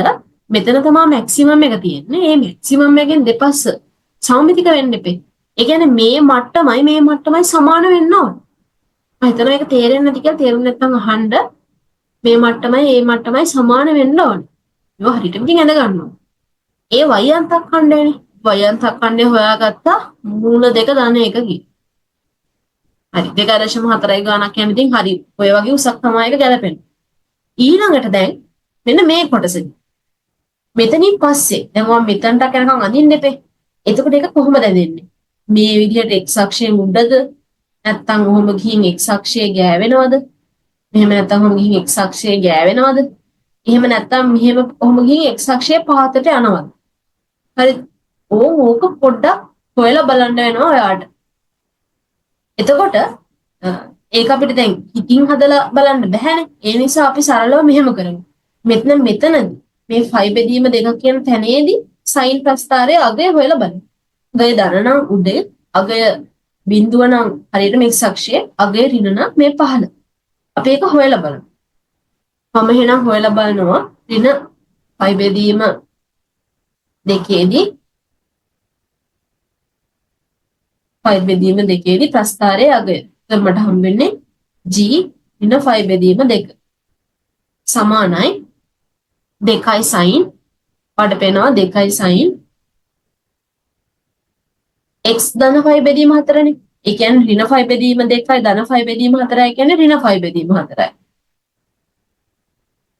මෙතන තමයි මැක්සිමම් එක තියෙන්නේ. මේ මැක්සිමම් එකෙන් දෙපස්ස සම්මිතික වෙන්න එපේ. ඒ කියන්නේ මේ මට්ටමයි සමාන වෙන්න ඕන. මම හිතනවා ඒක තේරෙන්නේ නැති කියලා තේරුම් නැත්නම් අහන්න. මේ මට්ටමයි සමාන වෙන්න ඕන. ඒක හරියට ඉතින් ඇඳ ගන්න ඕන. ඒ y අන්තක් ඛණ්ඩයනේ. y අන්තක් ඛණ්ඩය හොයාගත්තා මූල දෙක ධන එක කි. හරි 2.4 ගානක් කියන්නේ ඉතින් හරි. ඔය වගේ උසක් තමයි ඒක ගැලපෙන්නේ. ඊළඟට දැන් මෙන්න මේ කොටසදී මෙතනින් පස්සේ දැන් මම මෙතනට යනකම් අඳින්න එපේ. එතකොට ඒක කොහොමද ඇදෙන්නේ? මේ විදිහට x අක්ෂයේ මුඩද නැත්නම් ඔහොම ගිහින් x අක්ෂයේ ගෑවෙනවද? මෙහෙම නැත්නම් ඔහොම ගිහින් x අක්ෂයේ ගෑවෙනවද? එහෙම නැත්නම් මෙහෙම ඔහොම ගිහින් x අක්ෂයේ පහතට යනවද? හරි. ඕක පොඩ්ඩක් හොයලා බලන්න වෙනවා ඔයාට. එතකොට ඒක අපිට දැන් හිතින් හදලා බලන්න බැහැනේ. ඒ නිසා අපි සරලව මෙහෙම කරමු. මෙතනදී මේ ෆයි බෙදීම දෙක කියන තැනේදී සයින් ප්‍රස්ථාරයේ අගය හොයලා බලන්න. අගය ධන නම් උඩේ, අගය බිඳුව නම් හරියට මේ x අක්ෂයේ, අගය ඍණ නම් මේ පහළ. අපි ඒක හොයලා බලමු. මම එහෙනම් හොයලා බලනවා ඍණ ෆයි බෙදීම දෙකේදී ප්‍රස්ථාරයේ අගය. එතකොට මට හම්බෙන්නේ g ඍණ ෆයි බෙදීම 2 සමානයි 2යි sin පාඩ පේනවා 2යි sin x ධන ෆයි බෙදීම 4නේ. ඒ කියන්නේ ඍණ ෆයි බෙදීම 2යි ධන ෆයි බෙදීම 4යි කියන්නේ ඍණ ෆයි බෙදීම 4යි.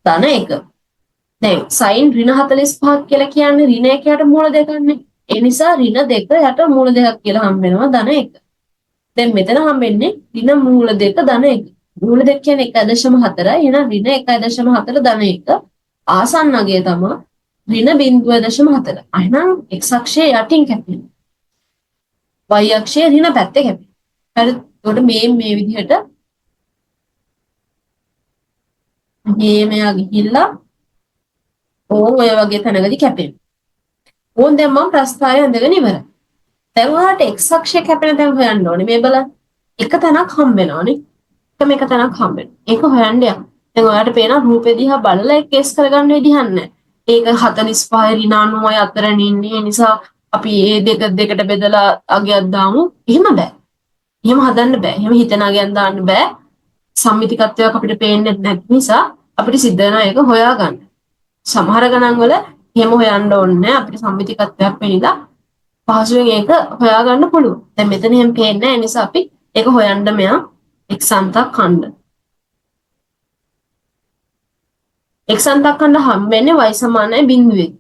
ධන 1. දැන් sin ඍණ 45ක් කියලා කියන්නේ ඍණ 1 යට මූල දෙකක්නේ. ඒ නිසා ඍණ 2 යට මූල දෙකක් කියලා හම්බ වෙනවා ධන 1. දැන් මෙතන හම්බෙන්නේ ඍණ මූල 2 ධන 1. මූල 2 කියන්නේ 1.4යි. එහෙනම් ඍණ 1.4 ධන 1. ආසන්න අගය තමයි ඍණ 0.4. එහෙනම් x අක්ෂයේ යටින් කැපෙනවා. y අක්ෂයේ ඍණ පැත්තේ කැපෙනවා. හරි. එතකොට මේ විදිහට මෙයා ගිහිල්ලා ඕන් ඔය වගේ තැනකදී කැපෙනවා. ඕන් දැන් මම ප්‍රස්ථාරය අඳගෙන ඉවරයි. දැන් ඔයාලට x අක්ෂයේ කැපෙන තැන හොයන්න ඕනේ. මේ බලන්න. එක තැනක් හම්බ වෙනවනේ. එක තැනක් හම්බ වෙනවා. ඒක හොයන්න යන්න. දැන් ඔයාලට පේන රූපේ දිහා බලලා ඒක කේස් කරගන්න විදිහක් නැහැ. ඒක 45 ඍණ 90යි අතරනේ ඉන්නේ. ඒ නිසා අපි මේ දෙකට බෙදලා අගයක් දාමු. එහෙම බෑ. එහෙම හදන්න බෑ. එහෙම හිතන අගයක් දාන්න බෑ. සම්මිතිකත්වයක් අපිට පේන්නේ නැති නිසා අපිට සිද්ධ වෙනවා ඒක හොයාගන්න. සමහර ගණන් වල එහෙම හොයන්න ඕනේ නැහැ. අපිට සම්මිතිකත්වයක් වෙනිලා පහසුවෙන් ඒක හොයාගන්න පුළුවන්. දැන් මෙතන එහෙම පේන්නේ නැහැ. ඒ නිසා අපි ඒක හොයන්න මෙයා x අන්තක් ඛණ්ඩ. x අන්තක් ඛණ්ඩ හම්බෙන්නේ y සමානයි බිඳුවේ.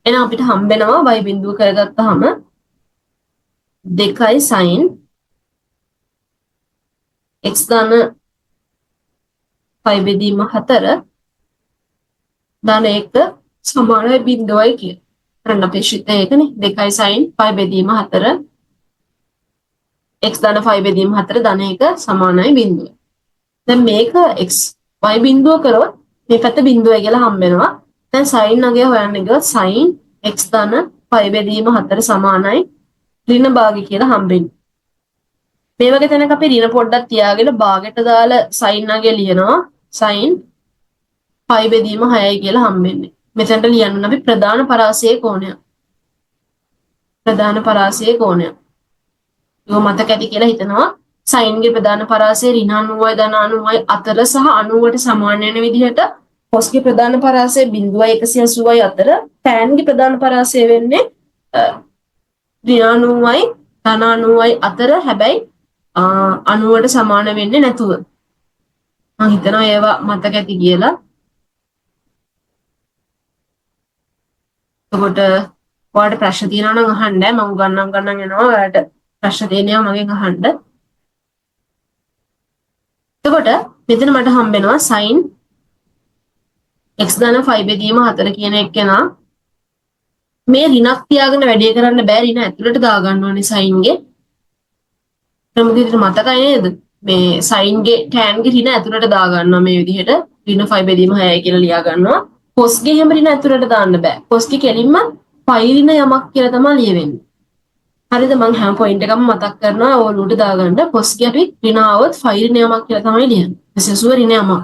එහෙනම් අපිට හම්බෙනවා y බිඳුව කරගත්තාම 2යි sin x ධන ෆයි බෙදීම 4 ධන 1 සමානයි බිඳුවයි කියන. කරන්න අපේ ශිතය ඒකනේ 2යි sin ෆයි බෙදීම 4 x ධන ෆයි බෙදීම 4 ධන 1 සමානයි බිඳුව. දැන් මේක x y බිඳුව කරොත් මේ පැත්ත බිඳුවයි කියලා හම්බ වෙනවා. දැන් sin අගය හොයන්න ගියොත් sin x ධන 5 බෙදීම 4 සමානයි ඍණ භාගය කියලා හම්බෙන්නේ. මේ වගේ තැනක අපි ඍණ පොඩ්ඩක් තියාගෙන භාගයට දාලා sin අගය ලියනවා. sin 5 බෙදීම 6යි කියලා හම්බෙන්නේ. මෙතනට ලියන්න අපි ප්‍රධාන පරාසයේ කෝණය. ප්‍රධාන පරාසයේ කෝණය. ඒක මතක ඇති කියලා හිතනවා. sin ගේ ප්‍රධාන පරාසය ඍණ 90යි ධන 90යි අතර සහ 90ට සමාන වෙන විදිහට cos ගේ ප්‍රධාන පරාසය 0.180යි අතර tan ගේ ප්‍රධාන පරාසය වෙන්නේ ඍණ 90යි ධන 90යි අතර හැබැයි 90ට සමාන වෙන්නේ නැතුව. මම හිතනවා ඒවා මතක ඇති කියලා. එතකොට ඔයාලට ප්‍රශ්න තියෙනවා නම් අහන්න. මම ගණන් යනවා. ඔයාලට ප්‍රශ්න තියෙනවා මගෙන් අහන්න. එතකොට මෙතන මට හම්බ වෙනවා sin x ධන 5 බෙදීම 4 කියන එක නා මේ ඍණක් තියාගෙන වැඩේ කරන්න බෑ. ඍණ ඇතුළට දාගන්න ඕනේ sin ගේ. ප්‍රමුදිතට මතකයි නේද? මේ sin ගේ tan ගේ ඍණ ඇතුළට දාගන්නවා මේ විදිහට. ඍණ 5 බෙදීම 6යි කියලා ලියා ගන්නවා. cos ගේ හැම ඍණ ඇතුළට දාන්න බෑ. cos ගේ කෙලින්ම phi ඍණ යමක් කියලා තමයි ලියවෙන්නේ. හරිද? මම හැම පොයින්ට් එකක්ම මතක් කරනවා ඕලුවට දාගන්න. cos ගේ අපි ඍණ આવොත් phi ඍණ යමක් කියලා තමයි ලියන්නේ. විශේෂව ඍණ යමක්.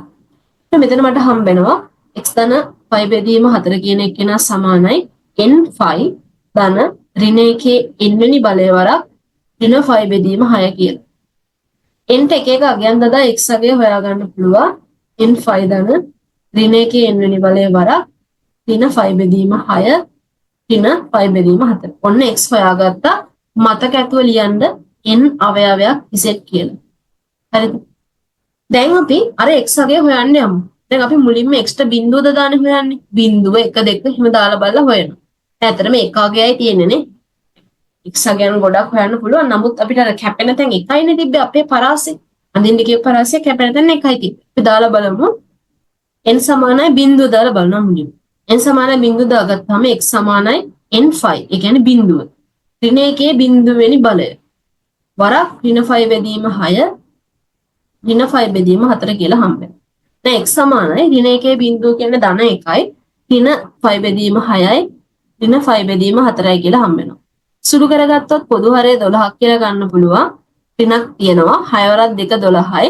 මෙතන මට හම්බ වෙනවා x ධන 5 බෙදීම 4 කියන එක නා සමානයි n phi ධන ඍණ 1 n වෙනි බලය වරක් ඍණ 5 බෙදීම 6 කියලා. n ට එක එක අගයන් දදා x අගය හොයාගන්න පුළුවන්. n phi ධන ඍණ 1 n වෙනි බලය වරක් ඍණ 5 බෙදීම 6 ඍණ 5 බෙදීම 4. ඔන්න x හොයාගත්තා. මතක ඇතුව ලියන්න n අවයවයක් z කියලා. හරිද? දැන් අපි අර x අගය හොයන්න යමු. දැන් අපි මුලින්ම x ට බිඳුවද දාන්නේ හොයන්නේ. බිඳුව 1 2 එහෙම දාලා බලලා හොයනවා. ඇත්තටම එක අගයයි තියෙන්නේ නේ. x අගයන් ගොඩක් හොයන්න පුළුවන්. නමුත් අපිට අර කැපෙන තැන් එකයිනේ තිබ්බේ අපේ පරාසය. අඳින්න කියපු පරාසය කැපෙන තැන් එකයි තිබ්බේ. අපි දාලා බලමු. n සමානයි බිඳුව දාලා බලනවා මුලින්ම. n සමානයි බිඳුව දාගත්තාම x සමානයි n phi. ඒ කියන්නේ බිඳුව. ඍණ 1 බිඳුව වෙනි බලය. වරක් ඍණ 5 බෙදීම 6 ඍණ 5 බෙදීම 4 කියලා හම්බ වෙනවා. දැන් x සමානයි ඍණ 1 බිඳුව කියන්නේ ධන 1යි ඍණ 5 බෙදීම 6යි ඍණ 5 බෙදීම 4යි කියලා හම්බ වෙනවා. සුළු කරගත්තොත් පොදු හරය 12ක් කියලා ගන්න පුළුවන්. ඍණක් තියෙනවා 6 වරක් 2 12යි.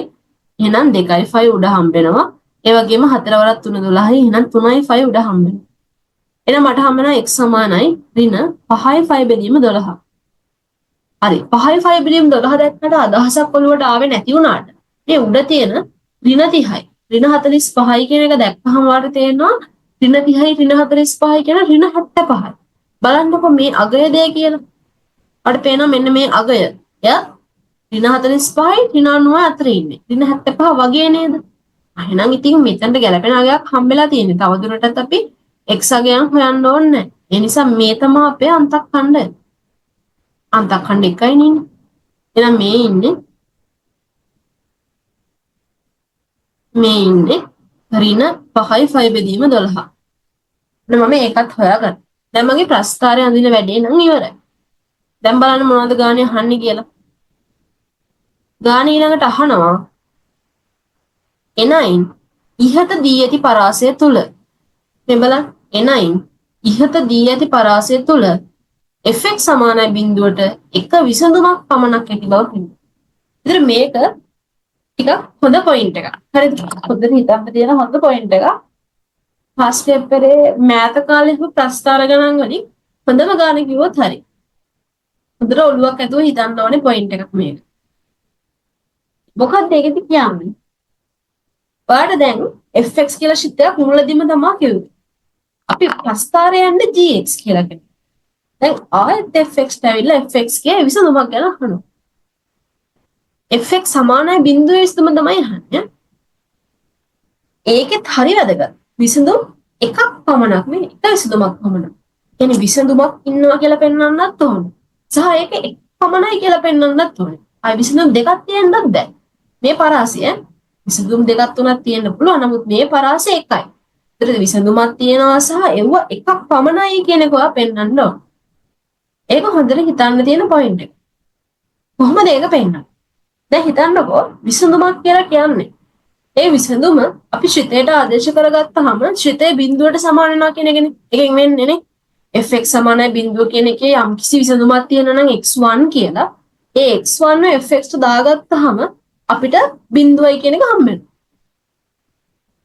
එහෙනම් 2යි 5 උඩ හම්බ වෙනවා. ඒ වගේම 4 වරක් 3 12යි. එහෙනම් 3යි 5 උඩ හම්බ වෙනවා. එහෙනම් මට හම්බ වෙනවා x සමානයි ඍණ 5යි 5 බෙදීම 12. හරි 5යි 5 බෙදීම 12 දැක්කට අදහසක් ඔළුවට ආවේ නැති වුණාට මේ උඩ තියෙන ඍණ 30යි ඍණ 45යි කියන එක දැක්කහම වාට තේරෙනවා ඍණ 30යි ඍණ 45යි කියන ඍණ 75යි. බලන්නකො මේ අගය දෙය කියලා. අපිට පේනවා මෙන්න මේ අගය. එයා ඍණ 45යි ඍණ 90යි අතර ඉන්නේ. ඍණ 75 වගේ නේද? එහෙනම් ඉතින් මෙතනට ගැලපෙන අගයක් හම්බෙලා තියෙන්නේ. තවදුරටත් අපි x අගයන් හොයන්න ඕනේ නැහැ. ඒ නිසා මේ තමයි අපේ අන්තක්ඛණ්ඩය. අන්තක්ඛණ්ඩ එකයි නේ. එහෙනම් මේ ඉන්නේ ඍණ 5යි 5 බෙදීම 12. දැන් මම ඒකත් හොයාගන්න. දැන් මගේ ප්‍රස්ථාරය අඳින වැඩේ නම් ඉවරයි. දැන් බලන්න මොනවද ගානේ අහන්නේ කියලා. ගානේ ඊළඟට අහනවා එනයින් ඉහත දී ඇති පරාසය තුල මේ බලන්න එනයින් ඉහත දී ඇති පරාසය තුල fx සමානයි බිඳුවට එක විසඳුමක් පමණක් ඇති බව පෙනේ. ඉතින් මේක ටිකක් හොඳ පොයින්ට් එකක්. හරිද? හොඳට හිතන්න තියෙන හොඳ පොයින්ට් එකක්. ෆාස්ට් පේපරේ මෑත කාලේ ඉපු ප්‍රස්ථාර ගණන් වලින් හොඳම ගාන කිව්වොත් හරි. හොඳට ඔළුවක් ඇතුව හිතන්න ඕනේ පොයින්ට් එකක් මේක. මොකක්ද ඒකද කියන්නේ? ඔයාලට දැන් fx කියලා ශිතයක් මුලදීම තමයි කිව්වේ. අපි ප්‍රස්ථාරය යන්නේ gx කියලා කියනවා. දැන් ආයෙත් fx ඇවිල්ලා fx ගේ විසඳුමක් ගැන අහනවා. fx සමානයි බිඳුවේ විසඳුම තමයි අහන්නේ. ඒකෙත් හරි වැදගත්. විසඳුම් එකක් පමණක් නේ. එක විසඳුමක් පමණක්. කියන්නේ විසඳුමක් ඉන්නවා කියලා පෙන්වන්නත් ඕනේ. සහ ඒක එක පමණයි කියලා පෙන්වන්නත් ඕනේ. ආයි විසඳුම් දෙකක් තියෙන්නත් බෑ. මේ පරාසය විසඳුම් දෙකක් තුනක් තියෙන්න පුළුවන්. නමුත් මේ පරාසය එකයි. ඒතර විසඳුමක් තියෙනවා සහ ඒව එකක් පමණයි කියන එක ඔයා පෙන්වන්න ඕනේ. ඒක හොඳට හිතන්න තියෙන පොයින්ට් එක. කොහොමද ඒක පෙන්වන්නේ? දැන් හිතන්නකෝ විසඳුමක් කියලා කියන්නේ ඒ විසඳුම අපි ශ්‍රිතයට ආදේශ කරගත්තාම ශ්‍රිතේ බිඳුවට සමාන වෙනවා කියන එකනේ. එකෙන් වෙන්නේනේ. fx සමානයි බිඳුව කියන එකේ යම් කිසි විසඳුමක් තියෙනවා නම් x1 කියලා. ඒ x1 ව fx ට දාගත්තාම අපිට බිඳුවයි කියන එක හම්බ වෙනවා.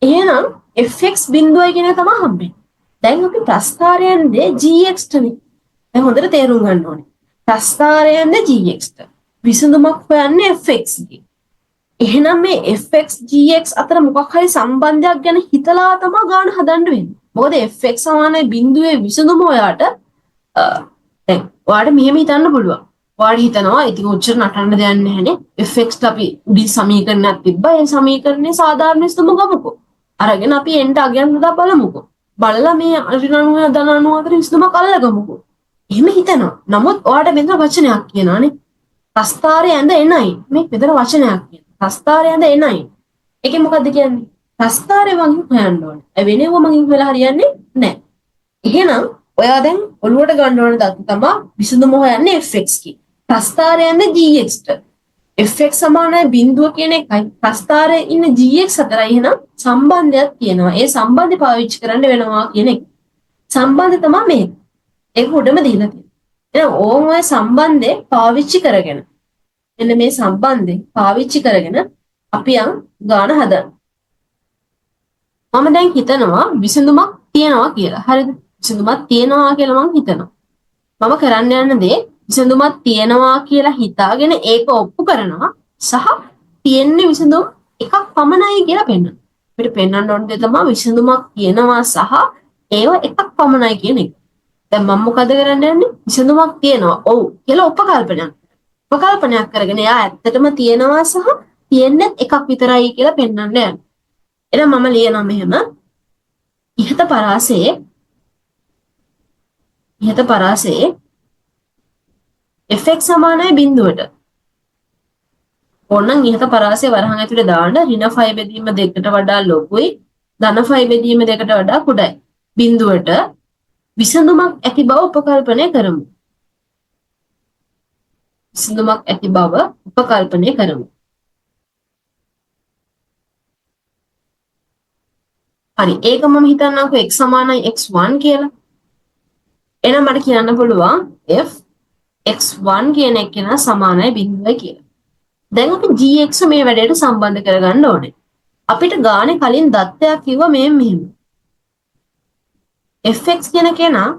එහෙනම් fx බිඳුවයි කියන එක තමයි හම්බෙන්නේ. දැන් අපි ප්‍රස්ථාරයන්නේ gx ටනේ. දැන් හොඳට තේරුම් ගන්න ඕනේ. ප්‍රස්ථාරයන්නේ gx ට. විසඳුමක් හොයන්නේ fx ගේ. එහෙනම් මේ fx gx අතර මොකක් හරි සම්බන්ධයක් ගැන හිතලා තමයි ගාන හදන්න වෙන්නේ. මොකද fx සමානයි බිඳුවේ විසඳුම ඔයාට දැන් ඔයාලට මෙහෙම හිතන්න පුළුවන්. ඔයාලා හිතනවා ඉතින් ඔච්චර නටන්න දෙයක් නැහැනේ. fx ට අපි උඩින් සමීකරණයක් තිබ්බා. ඒ සමීකරණේ සාධාරණ විසඳුම ගමුකෝ. අරගෙන අපි එන්ට අගයන් හදා බලමුකෝ. බලලා මේ ඍණ 90 ධන 90 අතර විසඳුමක් අල්ලගමුකෝ. එහෙම හිතනවා. නමුත් ඔයාලට මෙතන වචනයක් කියනවානේ. ප්‍රස්ථාරය ඇඳ එනයි. මේ මෙතන වචනයක් කියනවා. ප්‍රස්ථාරය ඇඳ එනයි. ඒකේ මොකද්ද කියන්නේ? ප්‍රස්ථාරය මගින් හොයන්න ඕනේ. ඒ වෙනව මගින් හොයලා හරියන්නේ නැහැ. එහෙනම් ඔයා දැන් ඔළුවට ගන්න ඕන දත්ත තමයි විසඳුම හොයන්නේ fx කි. ප්‍රස්ථාරය ඇඳ gx ට. fx සමානයි බිඳුව කියන එකයි ප්‍රස්ථාරයේ ඉන්න gx අතරයි එහෙනම් සම්බන්ධයක් තියෙනවා. ඒ සම්බන්ධය පාවිච්චි කරන්න වෙනවා කියන එක. සම්බන්ධය තමයි මේක. ඒක උඩම දීලා තියෙනවා. එහෙනම් ඕම් ඔය සම්බන්ධය පාවිච්චි කරගෙන එන්න මේ සම්බන්ධය පාවිච්චි කරගෙන අපි යන් ගාන හදන්න. මම දැන් හිතනවා විසඳුමක් තියනවා කියලා. හරිද? විසඳුමක් තියනවා කියලා මම හිතනවා. මම කරන්න යන දේ විසඳුමක් තියනවා කියලා හිතාගෙන ඒක ඔප්පු කරනවා සහ තියෙන්නේ විසඳුම් එකක් පමණයි කියලා පෙන්වනවා. අපිට පෙන්වන්න ඕන දේ තමයි විසඳුමක් තියනවා සහ ඒව එකක් පමණයි කියන එක. දැන් මම මොකද කරන්න යන්නේ? විසඳුමක් තියනවා. ඔව් කියලා උපකල්පනයක් කරගෙන එයා ඇත්තටම තියනවා සහ තියෙන්නේ එකක් විතරයි කියලා පෙන්වන්න යනවා. එහෙනම් මම ලියනවා මෙහෙම ඉහත පරාසයේ fx සමානයි බිඳුවට. ඕනනම් ඉහත පරාසය වරහන් ඇතුලේ දාන්න ඍණ 5 බෙදීම 2කට වඩා ලොකුයි ධන 5 බෙදීම 2කට වඩා කුඩායි. බිඳුවට විසඳුමක් ඇති බව උපකල්පනය කරමු. හරි ඒක මම හිතන්නම්කෝ x සමානයි x1 කියලා. එහෙනම් මට කියන්න පුළුවන් f x1 කියන එක න සමානයි බිඳුවයි කියලා. දැන් අපි gx මේ වැඩේට සම්බන්ධ කරගන්න ඕනේ. අපිට ගානේ කලින් දත්තයක් කිව්වා මෙහෙම. fx කියන කෙනා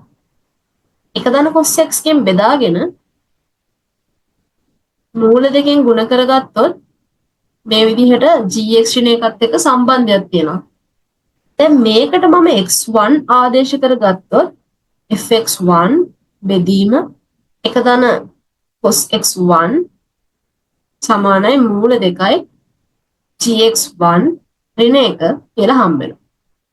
එක ධන cos x කින් බෙදාගෙන මූල දෙකෙන් ගුණ කරගත්තොත් මේ විදිහට gx ශ්‍රේණ එකත් එක්ක සම්බන්ධයක් තියෙනවා. දැන් මේකට මම x1 ආදේශ කරගත්තොත් fx1 බෙදීම එක ධන cos x1 සමානයි මූල දෙකයි gx1 ඍණ 1 කියලා හම්බ වෙනවා.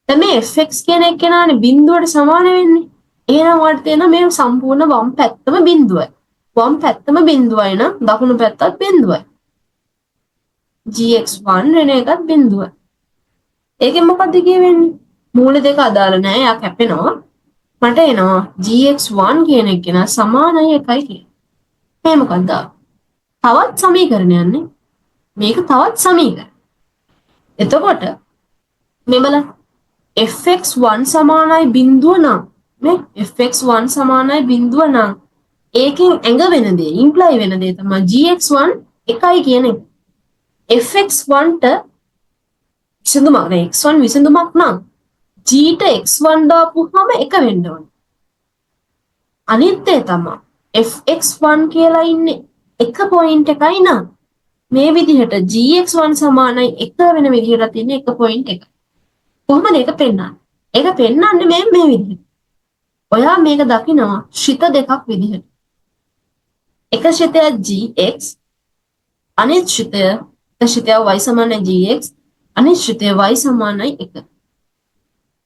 දැන් මේ fx කියන එක නානේ බිඳුවට සමාන වෙන්නේ. එහෙනම් වට තියෙන මේ සම්පූර්ණ වම් පැත්තම බිඳුවයි. වම් පැත්තම බිඳුවයි නම් දකුණු පැත්තත් බිඳුවයි. gx1 ඍණ 1ත් බිඳුවයි. ඒකෙන් මොකද්ද කියවෙන්නේ? මූල දෙක අදාළ නැහැ. යා කැපෙනවා. මට එනවා gx1 කියන එක න සමානයි 1යි කියලා. මේ මොකද්ද? තවත් සමීකරණයක්නේ. මේක තවත් සමීකරණ. එතකොට මේ බලන්න fx1 සමානයි බිඳුව නම් මේ fx1 සමානයි බිඳුව නම් ඒකෙන් ඇඟ වෙන දේ ඉම්ප්ලයි වෙන දේ තමයි gx1 1යි කියන එක. fx1 ට විසඳුමක් නේ x1 විසඳුමක් නම් g ට x1 දාපුවාම 1 වෙන්න ඕනේ. අනිත් දේ තමයි fx1 කියලා ඉන්නේ එක පොයින්ට් එකයි නම් මේ විදිහට gx1 සමානයි 1 වෙන විදිහට තියෙන එක පොයින්ට් එක. කොහොමද ඒක පෙන්වන්නේ? ඒක පෙන්වන්නේ මේ විදිහට. ඔයා මේක දකිනවා ශ්‍රිත දෙකක් විදිහට. එක ශ්‍රිතය gx අනිත් ශ්‍රිතය y සමානයි gx අනිත් ශ්‍රිතය y සමානයි 1.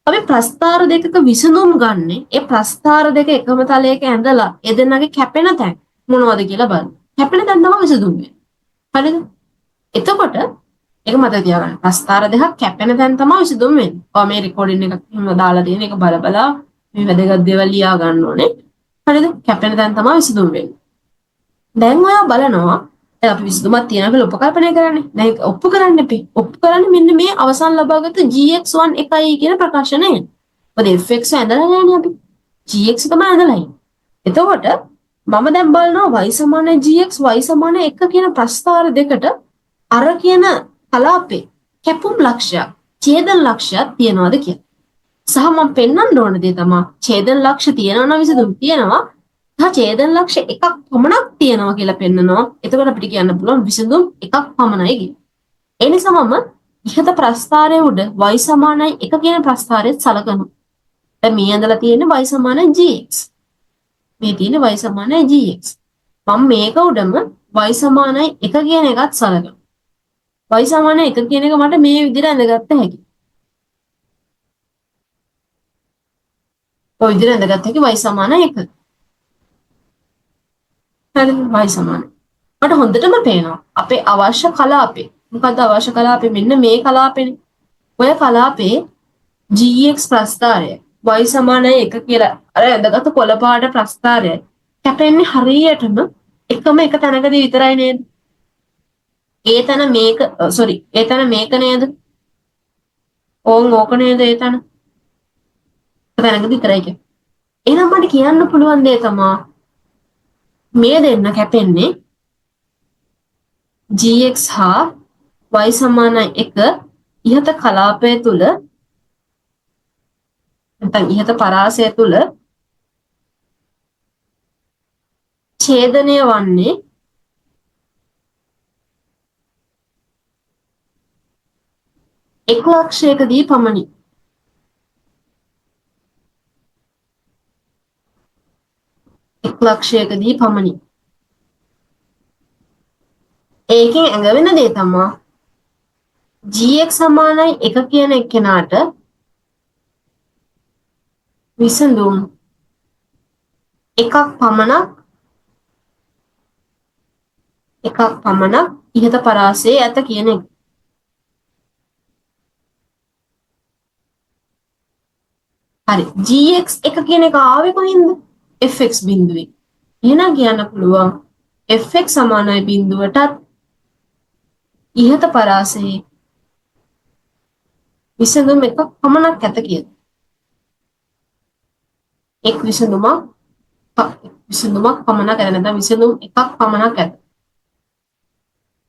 අපි ප්‍රස්ථාර දෙකක විසඳුම් ගන්න. ඒ ප්‍රස්ථාර දෙක එකම තලයක ඇඳලා ඒ දෙන්නගේ කැපෙන තැන් මොනවද කියලා බලන්න. කැපෙන තැන් තමයි විසඳුම් වෙන්නේ. හරිද? එතකොට ඒක මතක තියාගන්න. ප්‍රස්ථාර දෙකක් කැපෙන තැන් තමයි විසඳුම් වෙන්නේ. ඔයා මේ රෙකෝඩින් එකක් එහෙම දාලා දෙන එක බල මේ වැදගත් දේවල් ලියා ගන්න ඕනේ. හරිද? කැපෙන තැන් තමයි විසඳුම් වෙන්නේ. දැන් ඔයා බලනවා අපි විසඳුමක් තියෙනවා කියලා උපකල්පනය කරන්නේ. දැන් ඔප්පු කරන්න එපේ. ඔප්පු කරන්නේ මෙන්න මේ අවසාන ලබාගත් gx1 එකයි කියන ප්‍රකාශනය. මොකද fx ඇඳලා නැහැ අපි. gx තමයි ඇඳලා ඉන්නේ. එතකොට මම දැන් බලනවා y සමාන gx y සමාන 1 කියන ප්‍රස්ථාර දෙකට අර කියන කලාපේ කැපුම් ලක්ෂයක් ඡේදන ලක්ෂයක් තියනවාද කියලා. සහ මම පෙන්වන්න ඕන දේ තමයි ඡේදන ලක්ෂ තියනවා නම් විසඳුම් තියෙනවා. සහ ඡේදන ලක්ෂ එකක් පමණක් තියෙනවා කියලා පෙන්නනවා. එතකොට අපිට කියන්න පුළුවන් විසඳුම් එකක් පමණයි කියලා. ඒ නිසා මම ඉහත ප්‍රස්ථාරයේ උඩ y සමානයි 1 කියන ප්‍රස්ථාරයත් සලකනවා. දැන් මේ ඇඳලා තියෙන්නේ y සමානයි gx. මේ තියෙන්නේ y සමානයි gx. මම මේක උඩම y සමානයි 1 කියන එකත් සලකනවා. y සමානයි 1 කියන එක මට මේ විදිහට ඇඳගත්ත හැකියි. ඔය විදිහට ඇඳගත්ත හැකි y සමානයි 1. හරිද? y සමානයි. මට හොඳටම පේනවා අපේ අවශ්‍ය කලාපේ. මොකද්ද අවශ්‍ය කලාපේ? මෙන්න මේ කලාපේනේ. ඔය කලාපේ gx ප්‍රස්ථාරය y සමානයි 1 කියලා අර ඇඳගත්තු කොළ පාට ප්‍රස්ථාරයයි කැපෙන්නේ හරියටම එකම එක තැනකදී විතරයි නේද? ඒ තැන මේක ඒ තැන මේක නේද? ඕක නේද ඒ තැන? තැනකදී විතරයි කියන්නේ. එහෙනම් මට කියන්න පුළුවන් දේ තමයි මේ දෙන්න කැපෙන්නේ gx හා y සමානයි 1 ඉහත කලාපය තුල නැත්නම් ඉහත පරාසය තුල ඡේදනය වන්නේ එක් ලක්ෂයකදී පමණි. එක් ලක්ෂයකදී පමණි. ඒකෙන් ඇඟවෙන දේ තමයි gx සමානයි 1 කියන එක්කෙනාට විසඳුම් එකක් පමණක් ඉහත පරාසයේ ඇත කියන එක. හරි gx 1 කියන එක ආවේ කොහින්ද? fx බිඳුවේ. එහෙනම් කියන්න පුළුවන් fx සමානයි බිඳුවටත් ඉහත පරාසයේ විසඳුම් එකක් පමණක් ඇත කියලා. එක් විසඳුමක් පමණක් ඇත නැත්නම් විසඳුම් එකක් පමණක් ඇත.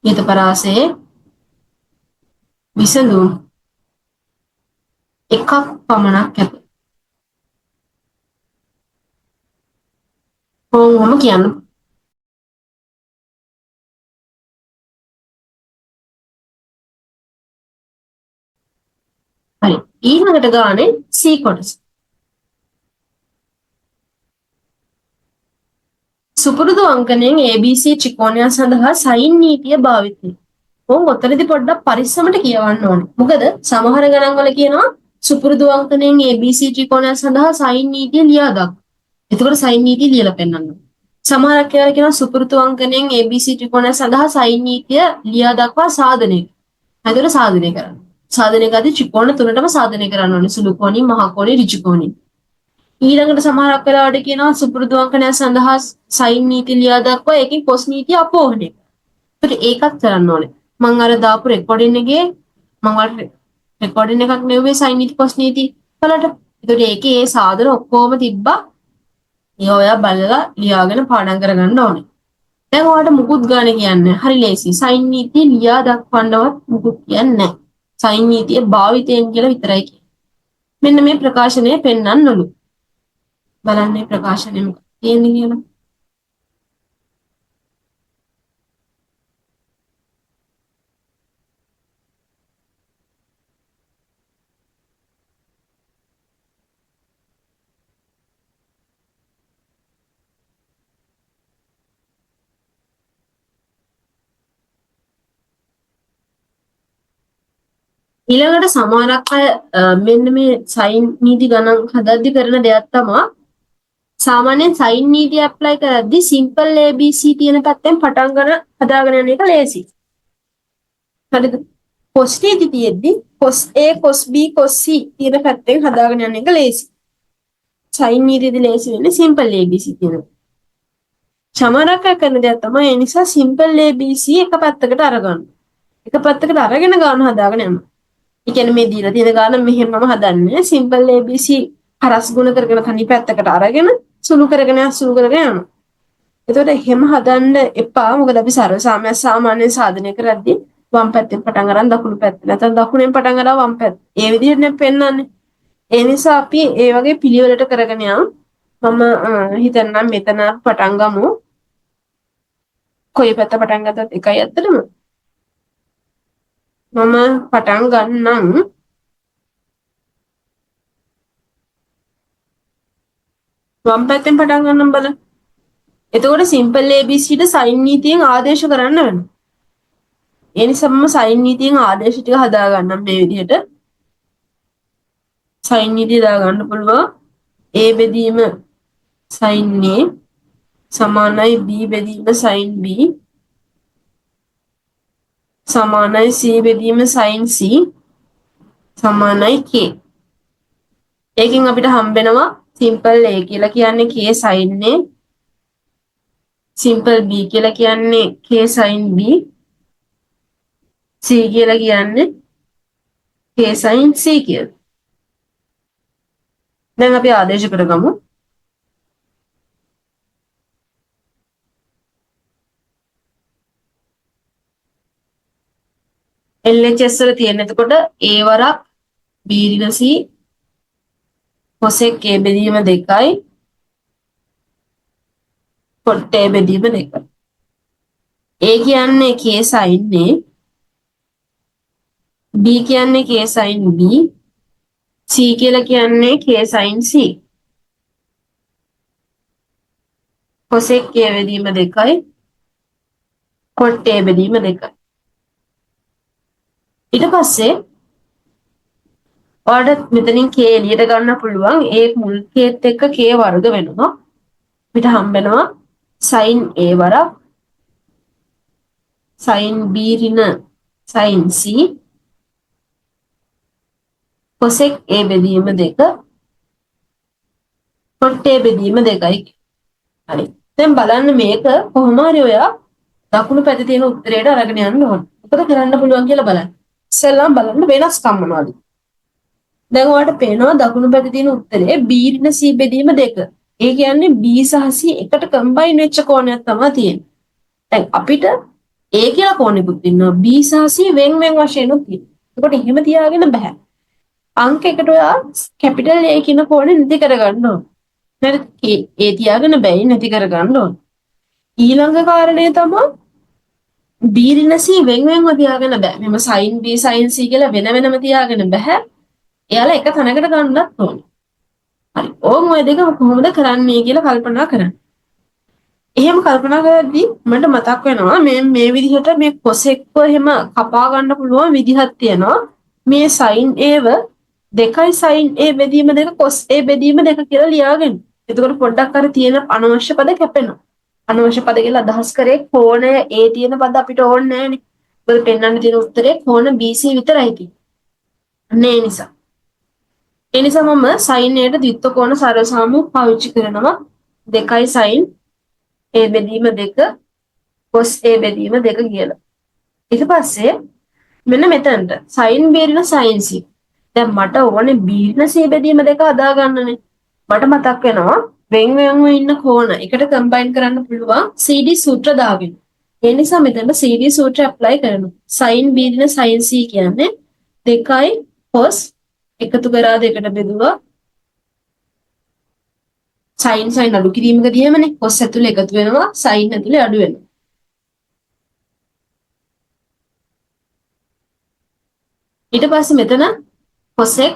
ඉහත පරාසයේ විසඳුම් එකක් පමණක් ඇත. කොහොමද කියන්නේ? හරි ඊළඟට ගානේ C කොටස. සුපුරුදු අංකණයෙන් ABC ත්‍රිකෝණය සඳහා සයින් නීතිය භාවිතයි. ඕන් ඔතනදී පොඩ්ඩක් පරිස්සමට කියවන්න ඕනේ. මොකද සමහර ගණන් වල කියනවා සුපුරුදු අංකණයෙන් ABC ත්‍රිකෝණය සඳහා සයින් නීතිය ලියා දක්වන්න. එතකොට සයින් නීතිය ලියලා පෙන්නන්න. සමහරක් ඒවා කියනවා සුපුරුදු අංකණයෙන් ABC ත්‍රිකෝණය සඳහා සයින් නීතිය ලියා දක්වා සාධනය. හරියට සාධනය කරන්න. සාධනය කරද්දී ත්‍රිකෝණ තුනටම සාධනය කරන්න ඕනේ. සුළු කෝණී, මහ කෝණී, ඍජු කෝණී. ඊළඟට සමහරක් වෙලාවට කියනවා සුපුරුදු අංකණය සඳහා සයින් නීති ලියා දක්වා ඒකෙන් කොස් නීතිය අපෝහණය. ඒකත් කරන්න ඕනේ. මම අර දාපු රෙකෝඩින් එකේ මම වල රෙකෝඩින් එකක් නෙවෙයි සයින් නීති කොස් නීති වලට. ඒකට ඒකේ ඒ සාධන ඔක්කොම තිබ්බා. ඒ ඔයා බලලා ලියාගෙන පාඩම් කරගන්න ඕනේ. දැන් ඔයාලට මුකුත් ගාන කියන්නේ හරි ලේසි. සයින් නීතිය ලියා දක්වන්නවත් මුකුත් කියන්නේ නැහැ. සයින් නීතිය භාවිතයෙන් කියලා විතරයි කියන්නේ. මෙන්න මේ ප්‍රකාශනය පෙන්වන්නලු. බලන්නේ ප්‍රකාශනය මොකක්ද තියෙන්නේ කියලා. ඊළඟට සමහරක් අය මෙන්න මේ සයින් නීති ගණන් හදද්දි කරන දෙයක් තමයි සාමාන්‍යයෙන් සයින් නීතිය ඇප්ලයි කරද්දි සිම්පල් ABC තියෙන පැත්තෙන් පටන් ගන්න හදාගෙන යන එක ලේසි. හරිද? cos නීති තියෙද්දි cos A cos B cos C තියෙන පැත්තෙන් හදාගෙන යන එක ලේසි. සයින් නීතියදී ලේසි වෙන්නේ සිම්පල් ABC තියෙන. චමරක කරන දෙයක් තමයි ඒ නිසා සිම්පල් ABC එක පැත්තකට අරගන්න. එක පැත්තකට අරගෙන ගාන හදාගෙන යනවා. ඒ කියන්නේ මේ දීලා තියෙන ගාන මෙහෙමම හදන්නේ සිම්පල් ABC හරස් ගුණ කරගෙන තනි පැත්තකට අරගෙන සුළු කරගෙන යනවා. එතකොට එහෙම හදන්න එපා. මොකද අපි සර්ව සාමාන්‍ය සාධනය කරද්දී වම් පැත්තෙන් පටන් අරන් දකුණු පැත්ත නැත්නම් දකුණෙන් පටන් අරන් වම් පැත්ත. ඒ විදිහටනේ පෙන්වන්නේ. ඒ නිසා අපි ඒ වගේ පිළිවෙලට කරගෙන යමු. මම හිතන්නම් මෙතන පටන් ගමු. කොයි පැත්ත පටන් ගත්තත් එකයි ඇත්තටම. මම පටන් ගන්නම් වම් පැත්තෙන් පටන් ගන්නම් බලන්න. එතකොට සිම්පල් ABC ට සයින් නීතියෙන් ආදේශ කරන්න වෙනවා. ඒ නිසා මම සයින් නීතියෙන් ආදේශ ටික හදා ගන්නම් මේ විදිහට. සයින් නීතිය දා ගන්න පුළුවන්. A බෙදීම sin A සමානයි B බෙදීම sin B සමානයි C බෙදීම sin C සමානයි K. ඒකෙන් අපිට හම්බෙනවා සිම්පල් A කියලා කියන්නේ K sin A, simple B කියලා කියන්නේ K sin B, C කියලා කියන්නේ K sin C කියලා. දැන් අපි ආදේශ කරගමු. LHS වල තියෙන එතකොට A වරක් B ඍණ C cosec A බෙදීම 2යි cot A බෙදීම 2යි. A කියන්නේ K sin A, B කියන්නේ K sin B, C කියලා කියන්නේ K sin C. cosec A බෙදීම 2යි cot A බෙදීම 2යි. ඊට පස්සේ ඔයාලට මෙතනින් K එළියට ගන්න පුළුවන්. ඒ මුල් Kත් එක්ක K වර්ග වෙනවා. අපිට හම්බෙනවා sin A වරක් sin B ඍණ sin C cosec A බෙදීම 2 cot A බෙදීම 2යි. හරි. දැන් බලන්න මේක කොහොම හරි ඔයා දකුණු පැත්තේ තියෙන උත්තරයට අරගෙන යන්න ඕන. මොකද කරන්න පුළුවන් කියලා බලන්න. ඉස්සෙල්ලාම බලන්න වෙනස්කම් මොනවද? දැන් ඔයාලට පේනවා දකුණු පැත්තේ තියෙන උත්තරේ B ඍණ C බෙදීම 2. ඒ කියන්නේ B සහ C එකට කම්බයින් වෙච්ච කෝණයක් තමයි තියෙන්නේ. දැන් අපිට A කියලා කෝණෙකුත් ඉන්නවා. B සහ C වෙන් වෙන් වශයෙන් උත් තියෙනවා. ඒකට එහෙම තියාගෙන බෑ. අංක එකට ඔයා කැපිටල් A කියන කෝණය නැති කරගන්න ඕන. හරි A තියාගෙන බැයි නැති කරගන්න ඕන. ඊළඟ කාරණය තමයි B ඍණ C වෙන් වෙන්ව තියාගෙන බෑ. මෙම sin B sin C කියලා වෙන වෙනම තියාගෙන බෑ. එයාලා එක තැනකට ගන්නත් ඕනේ. හරි. ඕම් ඔය දෙක කොහොමද කරන්නේ කියලා කල්පනා කරන්න. එහෙම කල්පනා කරද්දී මට මතක් වෙනවා මේ විදිහට මේ cosec එහෙම කපා ගන්න පුළුවන් විදිහක් තියෙනවා. මේ sin A ව 2යි sin A බෙදීම 2 cos A බෙදීම 2 කියලා ලියාගෙන. එතකොට පොඩ්ඩක් අර තියෙන අනවශ්‍ය පද කැපෙනවා. අනවශ්‍ය පද කියලා අදහස් කරේ කෝණය A තියෙන පද අපිට ඕනේ නැහැනේ. මොකද පෙන්වන්න තියෙන උත්තරේ කෝණ BC විතරයි තියෙන්නේ. ඒ නිසා මම sin A ට ද්විත්ව කෝණ සරසාමු පාවිච්චි කරනවා 2යි sin A බෙදීම 2 cos A බෙදීම 2 කියලා. ඊට පස්සේ මෙන්න මෙතනට sin B ඍණ sin C. දැන් මට ඕනේ B ඍණ C බෙදීම 2 හදා ගන්නනේ. මට මතක් වෙනවා වෙන් වෙන්ව ඉන්න කෝණ එකට කම්බයින් කරන්න පුළුවන් CD සූත්‍ර දාගෙන. ඒ නිසා මෙතන CD සූත්‍රය ඇප්ලයි කරනවා. sin B ඍණ sin C කියන්නේ 2යි cos එකතු කරා දෙකට බෙදුවා sin අඩු කිරීමකදීමනේ cos ඇතුලේ එකතු වෙනවා sin ඇතුලේ අඩු වෙනවා. ඊට පස්සේ මෙතන cosec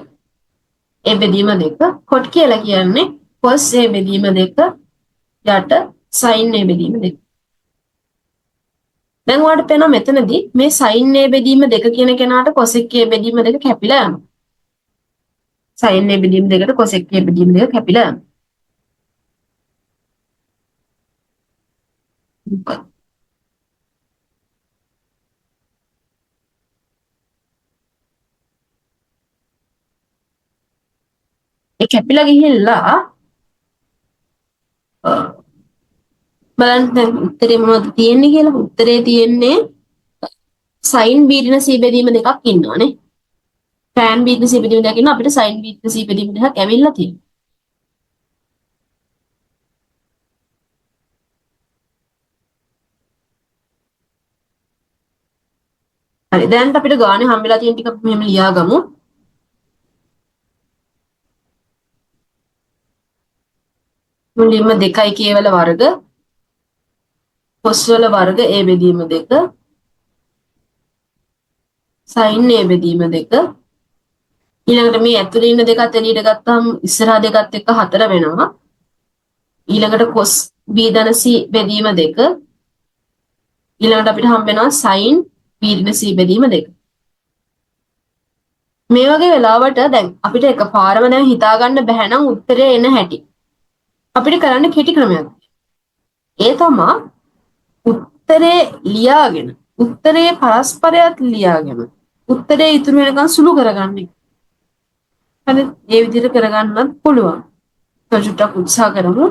A බෙදීම 2 cot කියලා කියන්නේ cos A බෙදීම 2 යට sin A බෙදීම 2. දැන් ඔයාලට පේනවා මෙතනදී මේ sin A බෙදීම 2 කියන කෙනාට cosec A බෙදීම 2 කැපිලා යනවා. sin A බෙදීම 2ට cosec A බෙදීම 2 කැපිලා යනවා. ඒ කැපිලා ගිහිල්ලා බලන්න දැන් උත්තරේ මොනවද තියෙන්නේ කියලා. උත්තරේ තියෙන්නේ sin b ඍණ c බෙදීම දෙකක් ඉන්නවනේ. tan b ඍණ c බෙදීම දෙකක් ඉන්නවා. අපිට sin b ඍණ c බෙදීම දෙකක් ඇවිල්ලා තියෙනවා. හරි දැන් අපිට ගානේ හම්බෙලා තියෙන ටික අපි මෙහෙම ලියාගමු. මුලින්ම 2 කේවල වර්ග cos වල වර්ග a බෙදීම 2 sin a බෙදීම 2 ඊළඟට මේ ඇතුලේ ඉන්න දෙකත් එළියට ගත්තාම ඉස්සරහා දෙකත් එක්ක 4 වෙනවා. ඊළඟට cos b ධන c බෙදීම 2 ඊළඟට අපිට හම්බ වෙනවා sin b ඍණ c බෙදීම 2. මේ වගේ වෙලාවට දැන් අපිට එකපාරම දැන් හිතා ගන්න බැහැ නම් උත්තරේ එන හැටි. අපිට කරන්න කෙටි ක්‍රමයක්. ඒ තමයි උත්තරේ ලියාගෙන උත්තරේ පරස්පරයත් ලියාගෙන උත්තරේ ඉතුරු වෙනකන් සුළු කරගන්න එක. හරි ඒ විදිහට කරගන්නත් පුළුවන්. චුට්ටක් උත්සාහ කරමු.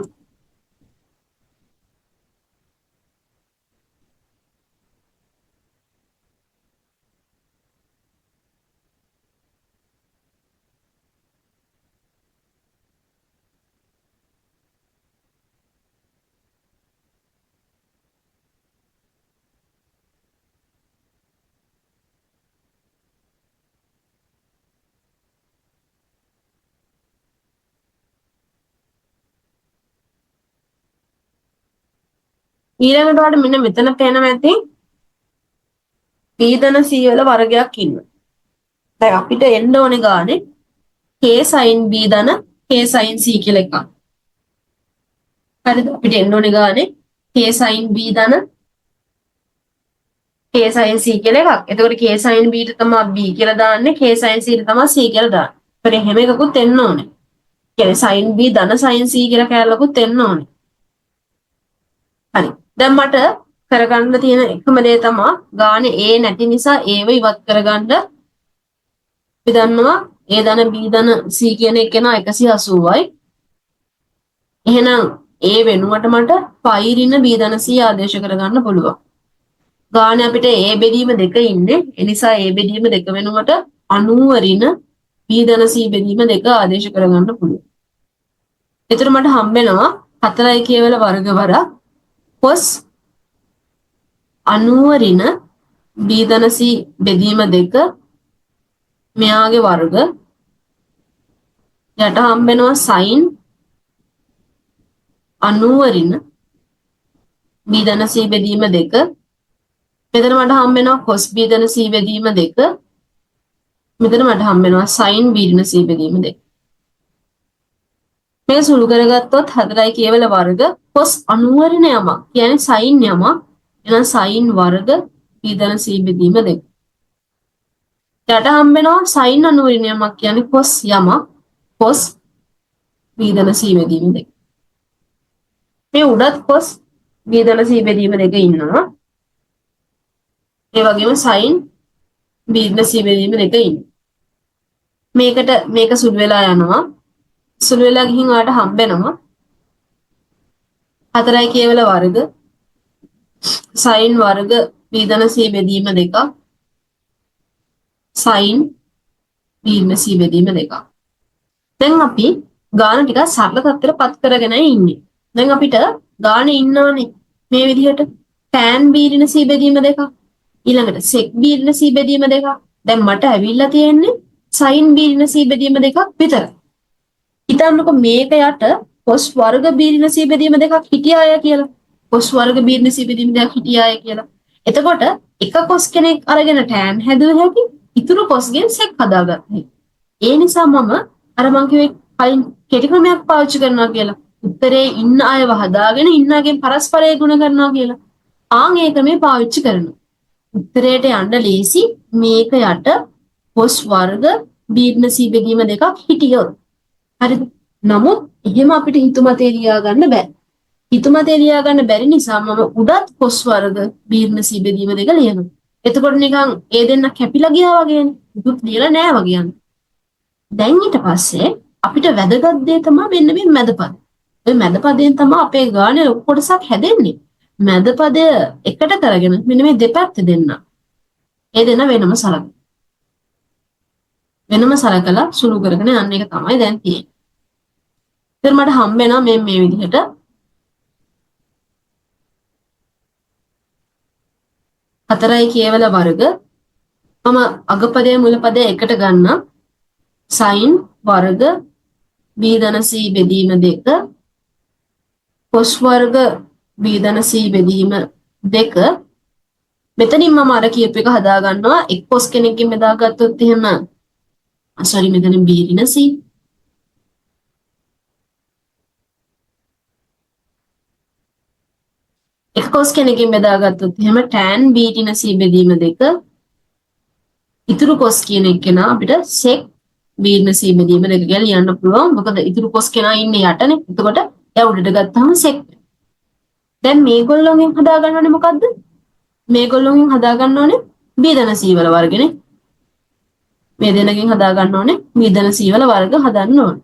ඊළඟට ඔයාලට මෙන්න මෙතන පේනවා ඇති b ධන c වල වර්ගයක් ඉන්නවා. දැන් අපිට එන්න ඕනේ ගානේ k sin b ධන k sin c කියලා එකක්. හරිද? අපිට එන්න ඕනේ ගානේ k sin b ධන k sin c කියලා එකක්. එතකොට k sin b ට තමයි b කියලා දාන්නේ k sin c ට තමයි c කියලා දාන්නේ. ඒකට එහෙම එකකුත් එන්න ඕනේ. කියන්නේ sin b ධන sin c කියලා කැලලකුත් එන්න ඕනේ. හරි. දැන් මට කරගන්න තියෙන එකම දේ තමයි ගානේ a නැති නිසා ඒව ඉවත් කරගන්න අපි දන්නවා a ධන b ධන c කියන එක නා 180යි. එහෙනම් a වෙනුවට මට π ඍණ b ධන c ආදේශ කරගන්න පුළුවන්. ගානේ අපිට a බෙදීම 2 ඉන්නේ. ඒ නිසා a බෙදීම 2 වෙනුවට 90 ඍණ b ධන c බෙදීම 2 ආදේශ කරගන්න පුළුවන්. එතකොට මට හම්බ වෙනවා 4 කියවල වර්ගවර cos 90 ඍණ b ධන c බෙදීම 2 මෙයාගේ වර්ග යට හම්බ වෙනවා sin 90 ඍණ b ධන c බෙදීම 2 මෙතන මට හම්බ වෙනවා cos b ධන c බෙදීම 2 මෙතන මට හම්බ වෙනවා sin b ඍණ c බෙදීම 2 මේක සුළු කරගත්තොත් 4යි කියවල වර්ග cos 90 ඍණ යමක් කියන්නේ sin යමක් එහෙනම් sin වර්ග b ධන c බෙදීම 2 යට හම්බ වෙනවා sin 90 ඍණ යමක් කියන්නේ cos යමක් cos b ධන c බෙදීම 2 මේ උඩත් cos b ධන c බෙදීම 2 ඉන්නවා ඒ වගේම sin b ඍණ c බෙදීම 2 ඉන්නවා මේකට මේක සුළු වෙලා යනවා සුළු වෙලා ගිහින් ඔයාලට හම්බ වෙනවා 4යි කියවල වර්ග sin වර්ග b ධන c බෙදීම 2 sin b ඍණ c බෙදීම 2 දැන් අපි ගාන ටික සරල තත්ත්වයටපත් කරගෙන ඉන්නේ දැන් අපිට ගානේ ඉන්නවනේ මේ විදිහට tan b ඍණ c බෙදීම 2 ඊළඟට sec b ඍණ c බෙදීම 2 දැන් මට ඇවිල්ලා තියෙන්නේ sin b ඍණ c බෙදීම 2ක් විතරයි හිතන්නකො මේක යට cos වර්ග b ඍණ c බෙදීම 2ක් හිටියාය කියලා cos වර්ග b ඍණ c බෙදීම 2ක් හිටියාය කියලා එතකොට එක cos කෙනෙක් අරගෙන tan හැදුව හැකි ඉතුරු cos ගෙන් sec හදාගත්තා ඒ නිසා මම අර මං කිව්වේ කලින් කෙටි ක්‍රමයක් පාවිච්චි කරනවා කියලා උත්තරේ ඉන්න අයව හදාගෙන ඉන්නගෙන් පරස්පරය ගුණ කරනවා කියලා ආන් ඒ ක්‍රමේ පාවිච්චි කරනවා උත්තරයට යන්න ලේසි මේක යට cos වර්ග b ඍණ c බෙදීම 2ක් හිටියොත් හරිද නමුත් එහෙම අපිට හිතුමතේ ලියා ගන්න බෑ හිතුමතේ ලියා ගන්න බැරි නිසා මම උඩත් cos වර්ග b ඍණ c බෙදීම 2 ලියනවා එතකොට නිකන් ඒ දෙන්න කැපිලා ගියා වගේනේ දුක් ලියලා නෑ වගේ යනවා දැන් ඊට පස්සේ අපිට වැදගත් දේ තමයි මෙන්න මේ මැදපද ඔය මැද පදයෙන් තමයි අපේ ගානේ ලොකු කොටසක් හැදෙන්නේ. මැද පදය එකට කරගෙන මෙන්න මේ දෙපැත්ත දෙන්න. ඒ දෙන වෙනම සලකලා සුළු කරගෙන යන්න එක තමයි දැන් තියෙන්නේ. ඉතින් මට හම්බ වෙනවා මේ විදිහට හතරයි කේවල වර්ග මම අගපදයේ මුල පදයේ එකට ගන්න sin වර්ග b ධන c බෙදීම 2 cos වර්ග b ධන c බෙදීම 2 මෙතනින් මම අර කියපු එක හදා ගන්නවා එක් cos කෙනෙක්ගෙන් බෙදාගත්තොත් එහෙම sorry මෙතන b ඍණ c එක cos කෙනෙක්ගෙන් බෙදාගත්තොත් එහෙම tan b ඍණ c බෙදීම 2 ඉතුරු cos කියන එක්කෙනා අපිට sec b ඍණ c බෙදීම 2 කියලා ලියන්න පුළුවන්. මොකද ඉතුරු cos කෙනා ඉන්නේ යටනේ. එතකොට එයා උඩට ගත්තාම sec. දැන් මේගොල්ලෝගෙන් හදා ගන්න ඕනේ මොකද්ද? මේගොල්ලෝගෙන් හදා ගන්න ඕනේ b ධන c වල වර්ගනේ. මේ දෙනකින් හදා ගන්න ඕනේ b ධන c වල වර්ග හදන්න ඕනේ.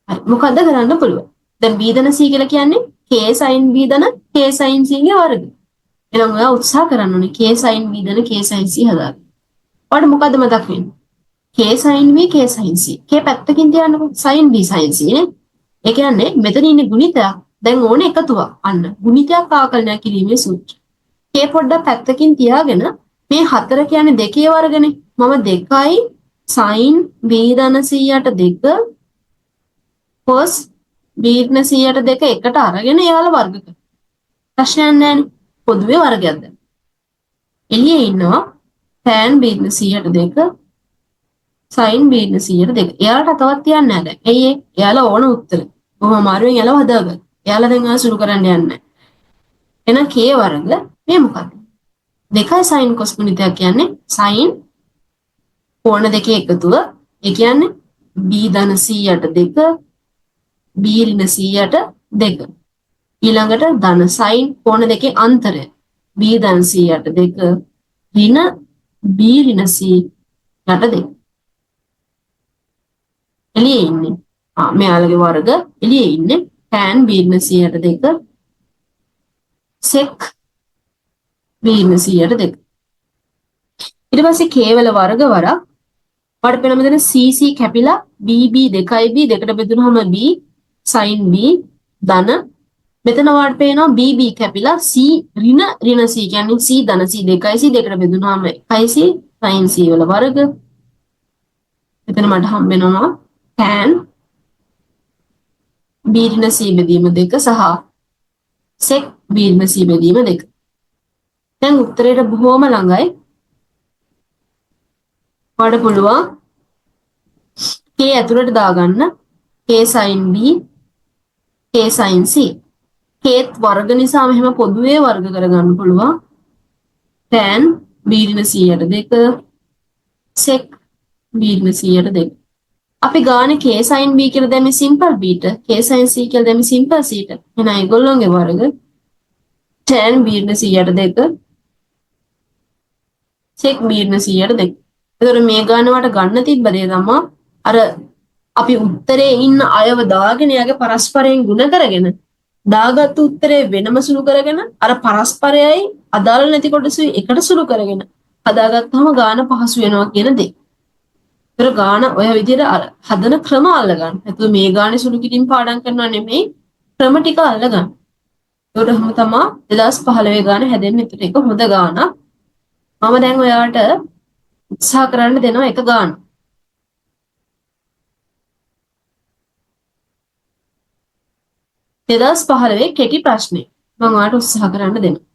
හරි මොකද්ද කරන්න පුළුවන්? දැන් b ධන c කියලා කියන්නේ k sin b ධන k sin c ගේ වර්ග. එහෙනම් ඔයා උත්සාහ කරන්න ඕනේ k sin b ධන k sin c හදාගන්න. ඔයාලට මොකද්ද මතක් වෙන්නේ? k sin b k sin c. k පැත්තකින් තියන්නකො sin b sin c නේ. ඒ කියන්නේ මෙතන ඉන්නේ ගුණිතයක්. දැන් ඕනේ එකතුවක්. අන්න ගුණිතයක් ආකලනය කිරීමේ සූත්‍රය. k පොඩ්ඩක් පැත්තකින් තියාගෙන මේ 4 කියන්නේ දෙකේ වර්ගනේ. මම 2යි sin b ධන c යට 2 cos b ඍණ c යට 2 එකට අරගෙන එයාලා වර්ග කරනවා. ප්‍රශ්නයක් නැහැ. පොදුවේ වර්ගයක් දැන්. එළියේ ඉන්නවා tan b ඍණ c යට 2 sin b ඍණ c යට 2. එයාලට තවත් තියන්නේ නැහැ දැන්. එයි එයාලා ඕන උත්තර. කොහොම අමාරුවෙන් එයාලා හදාගන්න. එයාලා දැන් ආසුරු කරන්න යන්නේ නැහැ. එහෙනම් k වර්ග මේ මොකක්ද? 2යි sin cos ගුණිතයක් කියන්නේ sin කෝණ දෙකේ එකතුව. ඒ කියන්නේ b ධන c යට 2 b ඍණ c යට 2. ඊළඟට ධන sin කෝණ දෙකේ අන්තරය b ධන c යට 2 ඍණ b ඍණ c යට 2. එළියේ ඉන්නේ මෙයාලගේ වර්ග එළියේ ඉන්නේ tan b ඍණ c යට 2 sec b ඍණ c යට 2. ඊට පස්සේ කේවල වර්ග වරක් වඩ පෙළ මෙතන cc කැපිලා bb 2යි b දෙකට බෙදුනහම b sin b ධන මෙතන වාට පේනවා bb කැපිලා c ඍණ c කියන්නේ c ධන c 2යි c දෙකට බෙදුනහම 1යි c sin c වල වර්ග. මෙතන මට හම්බ වෙනවා tan b ඍණ c බෙදීම 2 සහ sec b ඍණ c බෙදීම 2. දැන් උත්තරයට බොහොම ළඟයි. ඔයාලට පුළුවන් k ඇතුළට දාගන්න k sin b k sin c. kth වර්ග නිසා මෙහෙම පොදුවේ වර්ග කරගන්න පුළුවන්. tan b ඍණ c යට 2 sec b ඍණ c යට 2. අපි ගානේ k sin b කියලා දැම්මේ simple b ට k sin c කියලා දැම්මේ simple c ට. එහෙනම් ඒගොල්ලෝගේ වර්ග tan b ඍණ c යට 2 sec b ඍණ c යට 2. ඒතර මේ ගානවට ගන්න තිබ්බ දේ තමයි අර අපි උත්තරේ ඉන්න අයව දාගෙන යාගේ පරස්පරයෙන් ಗುಣ කරගෙන දාගත්තු උත්තරේ වෙනම සුළු කරගෙන අර පරස්පරයයි අදාළ නැති කොටසුයි එකට සුළු කරගෙන හදාගත්තාම ගාන පහසු වෙනවා කියන දේ. ඒතර ගාන ඔය විදිහට අර හදන ක්‍රම අල්ලගන්න. ඒතර මේ ගානේ සුළු කිරීම පාඩම් කරනවා නෙමෙයි ක්‍රම ටික අල්ලගන්න. ඒකට හැම තමා 2015 ගාන හැදෙන්න එතන එක හොඳ ගානක්. මම දැන් ඔයාලට උත්සාහ කරන්න දෙනවා එක ගාන. 2015 කෙටි ප්‍රශ්නේ මම ඔයාලට උත්සාහ කරන්න දෙනවා.